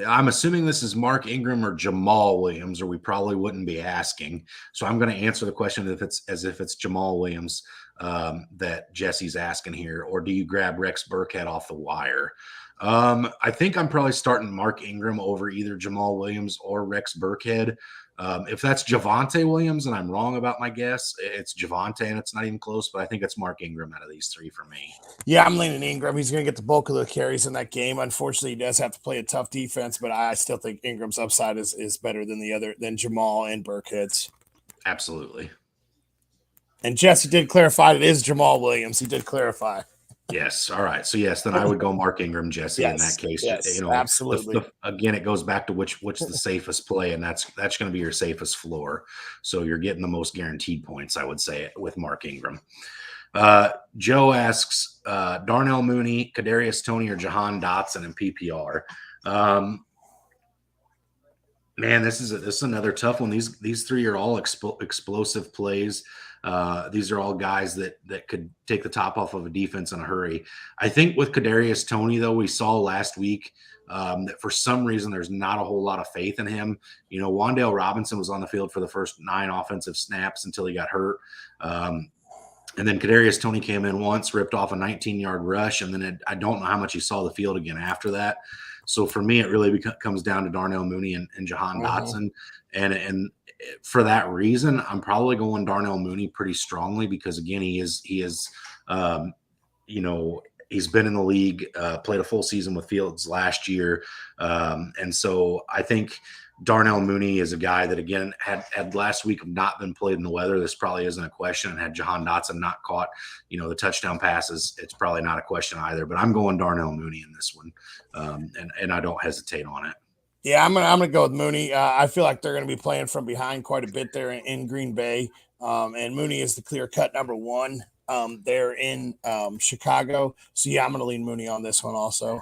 I'm assuming this is Mark Ingram or Jamal Williams, or we probably wouldn't be asking. So I'm going to answer the question as if it's Jamal Williams that Jesse's asking here, or do you grab Rex Burkhead off the wire? I think I'm probably starting Mark Ingram over either Jamal Williams or Rex Burkhead. If that's Javonte Williams and I'm wrong about my guess, it's Javonte and it's not even close, but I think it's Mark Ingram out of these three for me. Yeah, I'm leaning Ingram. He's going to get the bulk of the carries in that game. Unfortunately, he does have to play a tough defense, but I still think Ingram's upside is better than Jamal and Burkhead's. Absolutely. And Jesse did clarify it is Jamal Williams. He did clarify. Yes. All right. So yes, then I would go Mark Ingram, Jesse. Yes, in that case, yes, absolutely. Again, it goes back to what's the safest play, and that's going to be your safest floor. So you're getting the most guaranteed points, I would say, with Mark Ingram. Joe asks Darnell Mooney, Kadarius Toney, or Jahan Dotson in PPR. Man, this is another tough one. These three are all explosive plays. These are all guys that could take the top off of a defense in a hurry. I think with Kadarius Toney, though, we saw last week that for some reason there's not a whole lot of faith in him. You know, Wan'Dale Robinson was on the field for the first 9 offensive snaps until he got hurt. And then Kadarius Toney came in once, ripped off a 19-yard rush, and then I don't know how much he saw the field again after that. So for me, it really comes down to Darnell Mooney and Jahan Dotson. And for that reason, I'm probably going Darnell Mooney pretty strongly because, again, he is you know, he's been in the league, played a full season with Fields last year. And so I think Darnell Mooney is a guy that, again, had last week not been played in the weather. This probably isn't a question. And had Jahan Dotson not caught, you know, the touchdown passes, it's probably not a question either. But I'm going Darnell Mooney in this one, and I don't hesitate on it. Yeah, I'm gonna go with Mooney. I feel like they're gonna be playing from behind quite a bit there in Green Bay, and Mooney is the clear cut number one there in Chicago. So yeah, I'm gonna lean Mooney on this one also.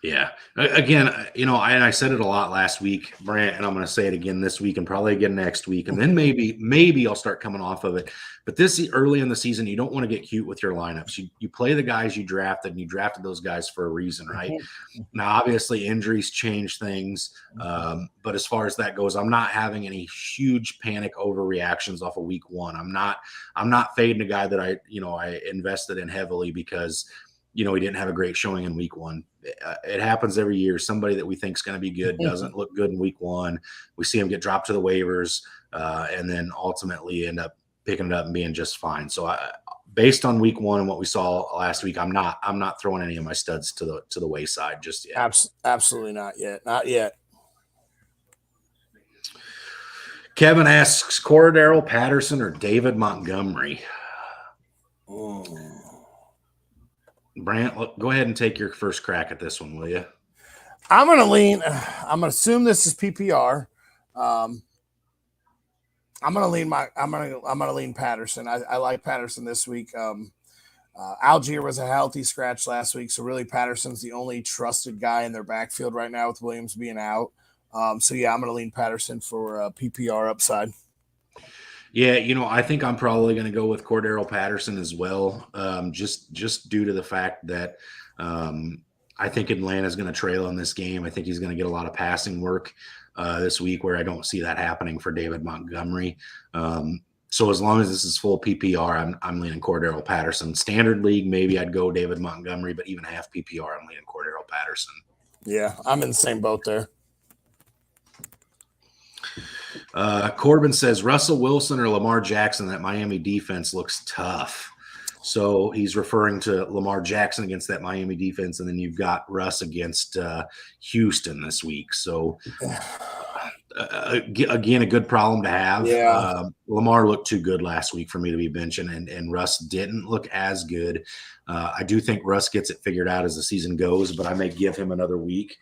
Yeah. Again, you know, I said it a lot last week, Brant, and I'm going to say it again this week and probably again next week. And then maybe I'll start coming off of it. But this early in the season, you don't want to get cute with your lineups. You play the guys you drafted, and you drafted those guys for a reason, right? Now, obviously, injuries change things. But as far as that goes, I'm not having any huge panic overreactions off of week one. I'm not fading a guy that I invested in heavily because – you know, he didn't have a great showing in week one. It happens every year. Somebody that we think is going to be good doesn't look good in week one. We see him get dropped to the waivers and then ultimately end up picking it up and being just fine. So based on week one and what we saw last week, I'm not throwing any of my studs to the wayside just yet. Absolutely not yet. Not yet. Kevin asks Cordero Patterson or David Montgomery. Brant, go ahead and take your first crack at this one, will you? I'm going to assume this is PPR. I'm going to lean Patterson. I like Patterson this week. Algier was a healthy scratch last week, so really Patterson's the only trusted guy in their backfield right now with Williams being out. So yeah, I'm going to lean Patterson for PPR upside. Yeah, you know, I think I'm probably going to go with Cordero Patterson as well, just due to the fact that I think Atlanta's going to trail in this game. I think he's going to get a lot of passing work this week, where I don't see that happening for David Montgomery. So as long as this is full PPR, I'm leaning Cordero Patterson. Standard league, maybe I'd go David Montgomery, but even half PPR, I'm leaning Cordero Patterson. Yeah, I'm in the same boat there. Corbin says Russell Wilson or Lamar Jackson. That Miami defense looks tough. So he's referring to Lamar Jackson against that Miami defense, and then you've got Russ against Houston this week. So again, a good problem to have. Yeah. Lamar looked too good last week for me to be benching, and Russ didn't look as good. I do think Russ gets it figured out as the season goes, but I may give him another week.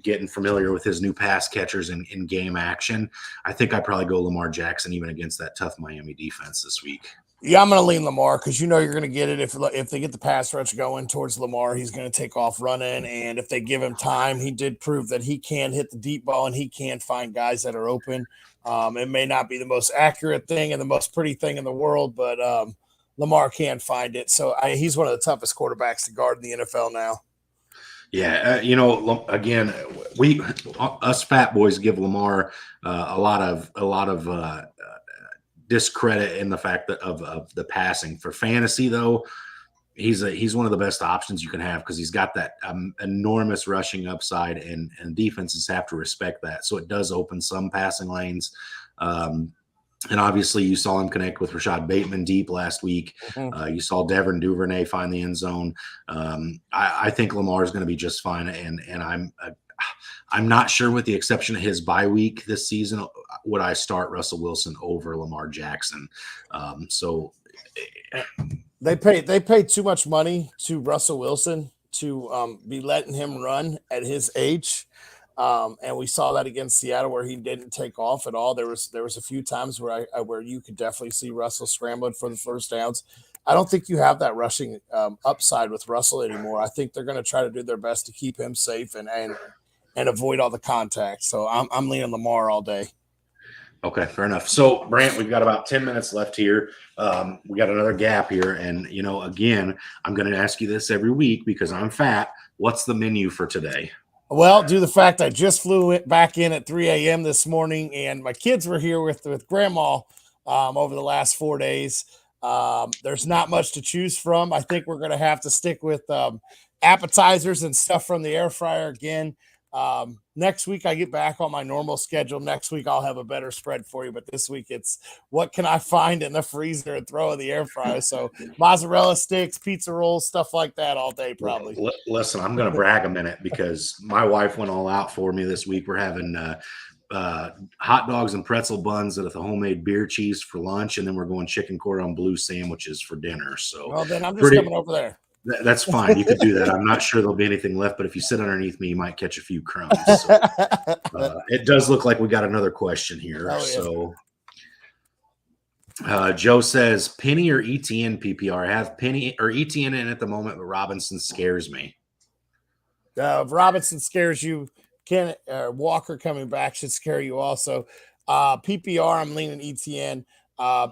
Getting familiar with his new pass catchers in game action. I think I'd probably go Lamar Jackson even against that tough Miami defense this week. Yeah, I'm going to lean Lamar because you're going to get it. If they get the pass rush going towards Lamar, he's going to take off running. And if they give him time, he did prove that he can hit the deep ball and he can find guys that are open. It may not be the most accurate thing and the most pretty thing in the world, but Lamar can find it. So he's one of the toughest quarterbacks to guard in the NFL now. Yeah, again, us FatBoyz give Lamar a lot of discredit in the fact that of the passing. For fantasy, though, he's one of the best options you can have because he's got that enormous rushing upside, and defenses have to respect that. So it does open some passing lanes. And obviously, you saw him connect with Rashad Bateman deep last week. You saw Devin Duvernay find the end zone. I think Lamar is going to be just fine, and I'm not sure, with the exception of his bye week this season, would I start Russell Wilson over Lamar Jackson. So they pay too much money to Russell Wilson to be letting him run at his age. And we saw that against Seattle where he didn't take off at all. There was a few times where where you could definitely see Russell scrambling for the first downs. I don't think you have that rushing upside with Russell anymore. I think they're going to try to do their best to keep him safe and avoid all the contact. So I'm leaning Lamar all day. Okay, fair enough. So, Brant, we've got about 10 minutes left here. We got another gap here. And, again, I'm going to ask you this every week because I'm fat. What's the menu for today? Well, due to the fact I just flew back in at 3 a.m. this morning, and my kids were here with Grandma over the last 4 days, there's not much to choose from. I think we're going to have to stick with appetizers and stuff from the air fryer again. Next week I get back on my normal schedule. Next week I'll have a better spread for you, but this week it's what can I find in the freezer and throw in the air fryer. So mozzarella sticks, pizza rolls, stuff like that all day probably. Listen, I'm going to brag a minute because my wife went all out for me this week. We're having hot dogs and pretzel buns with a homemade beer cheese for lunch, and then we're going chicken cordon bleu sandwiches for dinner. So well, then I'm just coming over there. That's fine. You could do that. I'm not sure there'll be anything left, but if you sit underneath me, you might catch a few crumbs. So, it does look like we got another question here. Oh, yeah. So Joe says, Penny or ETN PPR? I have Penny or ETN in at the moment, but Robinson scares me. If Robinson scares you, Walker coming back should scare you also. PPR, I'm leaning ETN.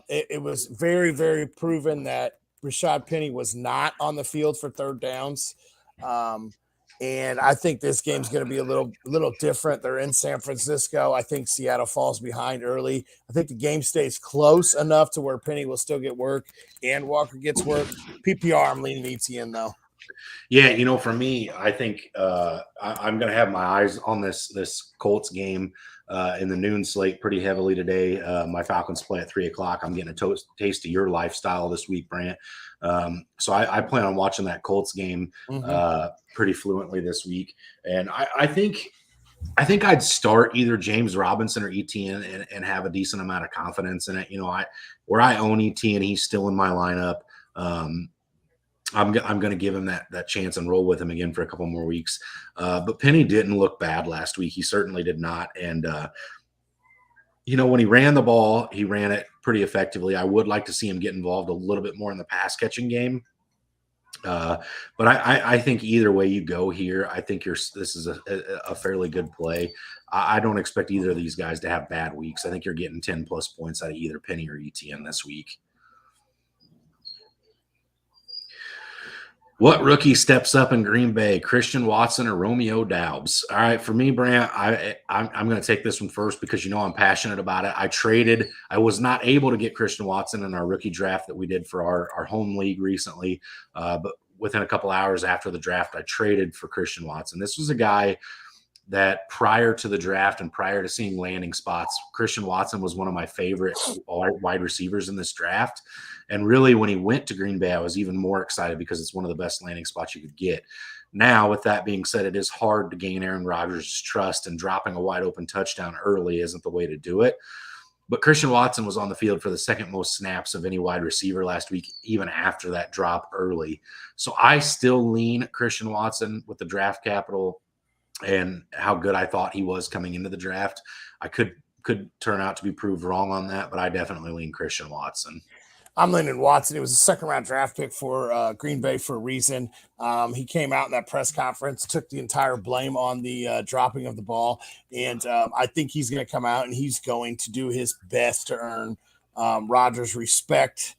It was very, very proven that Rashad Penny was not on the field for third downs. And I think this game's going to be a little different. They're in San Francisco. I think Seattle falls behind early. I think the game stays close enough to where Penny will still get work and Walker gets work. PPR, I'm leaning ETN though. Yeah, for me, I think I'm going to have my eyes on this Colts game in the noon slate pretty heavily today. My Falcons play at 3:00. I'm getting a taste of your lifestyle this week, Brant. So I plan on watching that Colts game pretty fluently this week. And I think I'd start either James Robinson or ETN and have a decent amount of confidence in it. Where I own ETN, he's still in my lineup. I'm going to give him that chance and roll with him again for a couple more weeks. But Penny didn't look bad last week. He certainly did not. And, when he ran the ball, he ran it pretty effectively. I would like to see him get involved a little bit more in the pass catching game. But I think either way you go here, I think this is a fairly good play. I don't expect either of these guys to have bad weeks. I think you're getting 10 plus points out of either Penny or ETN this week. What rookie steps up in Green Bay, Christian Watson or Romeo Doubs? All right, for me, Brant, I'm going to take this one first because I'm passionate about it. I was not able to get Christian Watson in our rookie draft that we did for our home league recently, but within a couple hours after the draft, I traded for Christian Watson. This was a guy that prior to the draft and prior to seeing landing spots, Christian Watson was one of my favorite wide receivers in this draft. And really, when he went to Green Bay, I was even more excited because it's one of the best landing spots you could get. Now, with that being said, it is hard to gain Aaron Rodgers' trust, and dropping a wide open touchdown early isn't the way to do it. But Christian Watson was on the field for the second most snaps of any wide receiver last week, even after that drop early. So I still lean Christian Watson with the draft capital and how good I thought he was coming into the draft. I could turn out to be proved wrong on that, but I definitely lean Christian Watson. I'm leaning Watson. He was a second-round draft pick for Green Bay for a reason. He came out in that press conference, took the entire blame on the dropping of the ball, and I think he's going to come out and he's going to do his best to earn Rodgers' respect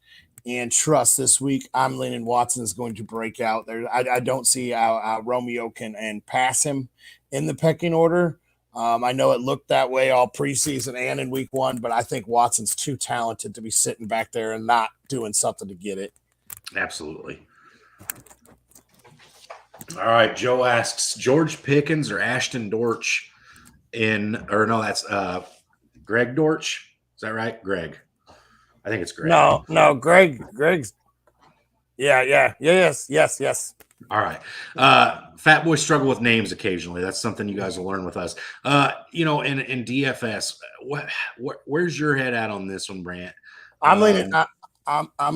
and trust this week. I'm leaning Watson is going to break out there. I don't see how Romeo can pass him in the pecking order. I know it looked that way all preseason and in week one, but I think Watson's too talented to be sitting back there and not doing something to get it. Absolutely. All right. Joe asks George Pickens or Ashton Dortch that's Greg Dortch. Is that right? Greg. I think it's Greg. No, Greg's. Yes. All right. Fat boys struggle with names occasionally. That's something you guys will learn with us. In DFS, where's your head at on this one, Brant? I'm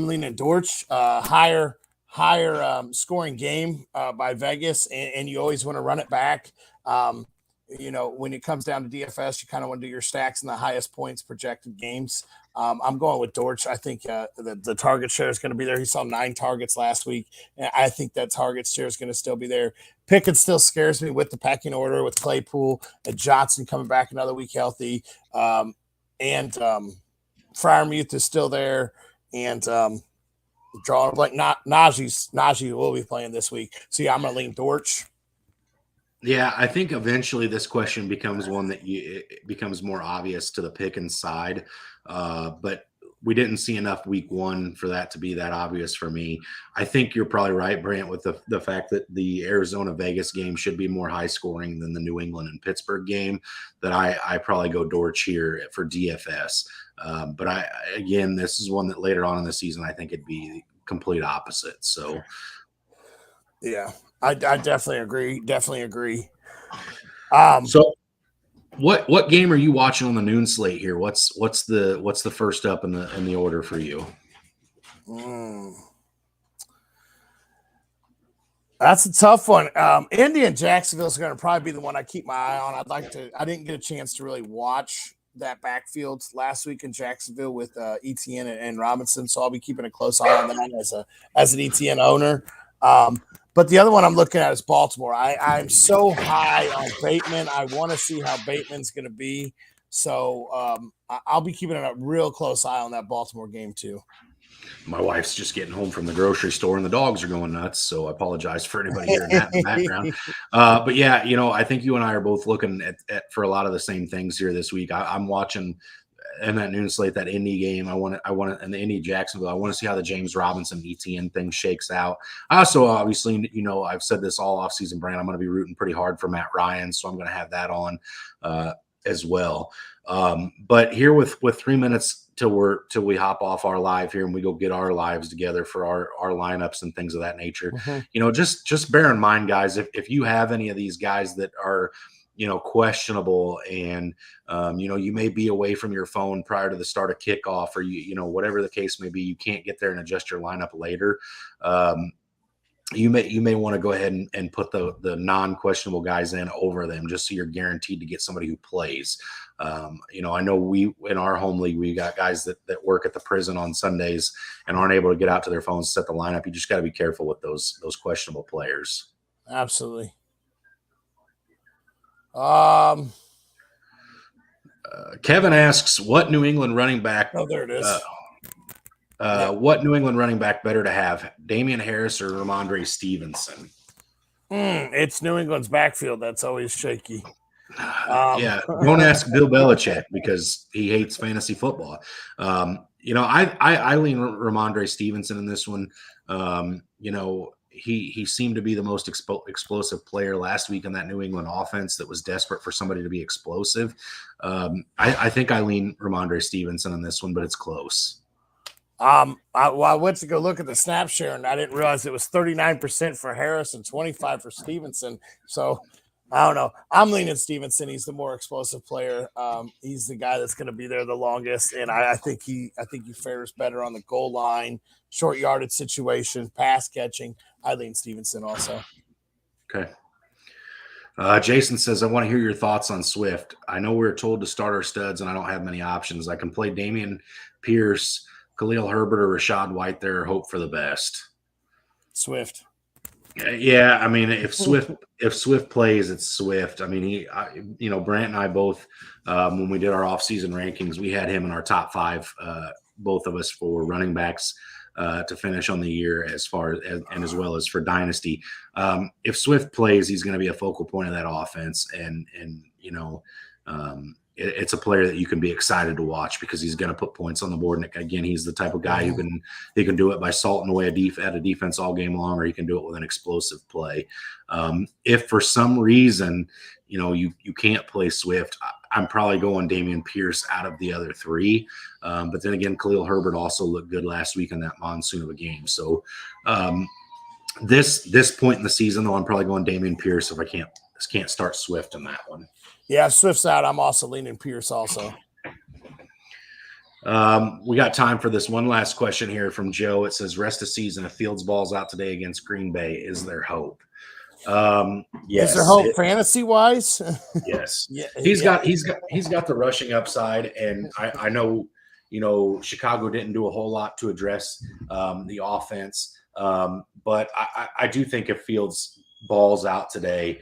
leaning Dortch, higher scoring game by Vegas, and you always want to run it back. When it comes down to DFS, you kind of want to do your stacks in the highest points projected games. I'm going with Dortch. I think the target share is going to be there. He saw 9 targets last week, and I think that target share is going to still be there. Pickett still scares me with the pecking order with Claypool and Johnson coming back another week healthy, and Freiermuth is still there, and drawing like Najee will be playing this week. So yeah, I'm going to lean Dortch. Yeah, I think eventually this question becomes one that it becomes more obvious to the Pickens side, but we didn't see enough week 1 for that to be that obvious for me. I think you're probably right, Brant, with the fact that the Arizona-Vegas game should be more high-scoring than the New England and Pittsburgh game, that I probably go Dortch here for DFS. But this is one that later on in the season I think it'd be complete opposite. So, yeah. I definitely agree. So what game are you watching on the noon slate here? What's the first up in the order for you? That's a tough one. Indy and Jacksonville is going to probably be the one I keep my eye on. I didn't get a chance to really watch that backfield last week in Jacksonville with ETN and Robinson, so I'll be keeping a close eye on that as an ETN owner. But the other one I'm looking at is Baltimore. I'm so high on Bateman. I want to see how Bateman's going to be. So I'll be keeping a real close eye on that Baltimore game too. My wife's just getting home from the grocery store and the dogs are going nuts. So I apologize for anybody hearing that in the background. But yeah, I think you and I are both looking at for a lot of the same things here this week. I'm watching in that noon slate, that Indy game. I want to, and the Indy Jacksonville. I want to see how the James Robinson ETN thing shakes out. I also, obviously, I've said this all offseason, Brand. I'm going to be rooting pretty hard for Matt Ryan, so I'm going to have that on as well. But here with 3 minutes till we hop off our live here and we go get our lives together for our lineups and things of that nature. Mm-hmm. Just bear in mind, guys, if you have any of these guys that are questionable and, you may be away from your phone prior to the start of kickoff or, whatever the case may be, you can't get there and adjust your lineup later. You may want to go ahead and put the non-questionable guys in over them just so you're guaranteed to get somebody who plays. I know we in our home league, we got guys that work at the prison on Sundays and aren't able to get out to their phones, set the lineup. You just got to be careful with those questionable players. Absolutely. Kevin asks, what New England running back? Oh, there it is. What New England running back better to have, Damian Harris or Ramondre Stevenson? It's New England's backfield that's always shaky. Yeah, don't ask Bill Belichick because he hates fantasy football. I lean Ramondre Stevenson in this one. He seemed to be the most explosive player last week in that New England offense that was desperate for somebody to be explosive. I think I lean Ramondre Stevenson in this one, but it's close. I went to go look at the snap share, and I didn't realize it was 39% for Harris and 25% for Stevenson. So I don't know. I'm leaning Stevenson. He's the more explosive player. He's the guy that's going to be there the longest, and I think he fares better on the goal line, short yardage situations, pass catching. I lean Stevenson also. Okay. Jason says, I want to hear your thoughts on Swift. I know we're told to start our studs, and I don't have many options. I can play Dameon Pierce, Khalil Herbert, or Rachaad White there, or hope for the best. Swift. Yeah, I mean, if Swift plays, it's Swift. I mean, Brant and I both, when we did our offseason rankings, we had him in our top 5, both of us, for running backs to finish on the year as well as for Dynasty. If Swift plays, he's going to be a focal point of that offense, and it's a player that you can be excited to watch because he's going to put points on the board. And again, he's the type of guy who can do it by salting away at a defense all game long, or he can do it with an explosive play. If for some reason, you can't play Swift, I'm probably going Dameon Pierce out of the other three. But then again, Khalil Herbert also looked good last week in that monsoon of a game. So this point in the season, though, I'm probably going Dameon Pierce if I can't start Swift in that one. Yeah, if Swift's out, I'm also leaning Pierce also. We got time for this one last question here from Joe. It says, rest of season, if Fields balls out today against Green Bay, is there hope? Yes. Is there hope fantasy wise? Yes. Yeah, he's got the rushing upside, and I know Chicago didn't do a whole lot to address the offense, but I do think if Fields balls out today,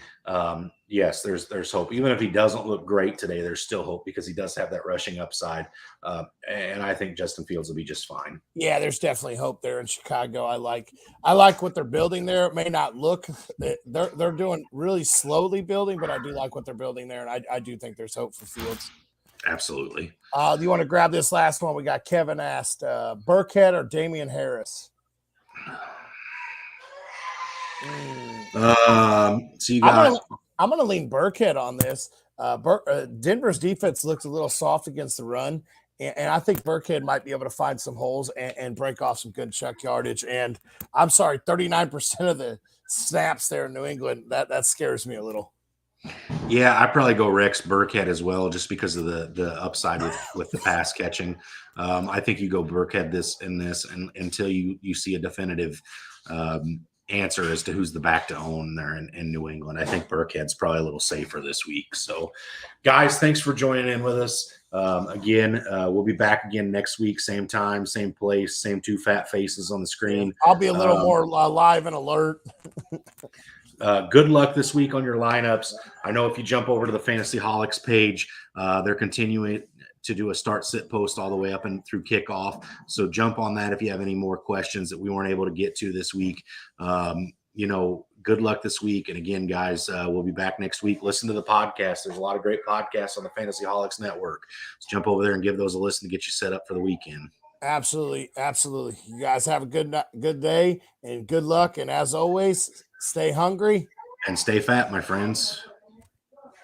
yes, there's hope. Even if he doesn't look great today, there's still hope because he does have that rushing upside, and I think Justin Fields will be just fine. Yeah, there's definitely hope there in Chicago. I like what they're building there. It may not look they're doing really slowly building, but I do like what they're building there, and I do think there's hope for Fields. Absolutely. Do you want to grab this last one? We got Kevin asked, Burkhead or Damian Harris? So you got. I'm gonna lean Burkhead on this. Denver's defense looked a little soft against the run, and I think Burkhead might be able to find some holes and break off some good chuck yardage. And I'm sorry, 39% of the snaps there in New England, that scares me a little. Yeah, I'd probably go Rex Burkhead as well, just because of the upside with the pass catching. I think you go Burkhead and until you see a definitive answer as to who's the back to own there in New England. I think Burkhead's probably a little safer this week. So, guys, thanks for joining in with us. Again, we'll be back again next week, same time, same place, same two fat faces on the screen. I'll be a little more live and alert. Good luck this week on your lineups. I know if you jump over to the Fantasy Holics page, they're continuing to do a start sit post all the way up and through kickoff. So jump on that if you have any more questions that we weren't able to get to this week. Good luck this week. And again, guys, we'll be back next week. Listen to the podcast. There's a lot of great podcasts on the Fantasy Holics Network. So jump over there and give those a listen to get you set up for the weekend. Absolutely. Absolutely. You guys have a good day and good luck. And as always, stay hungry and stay fat, my friends.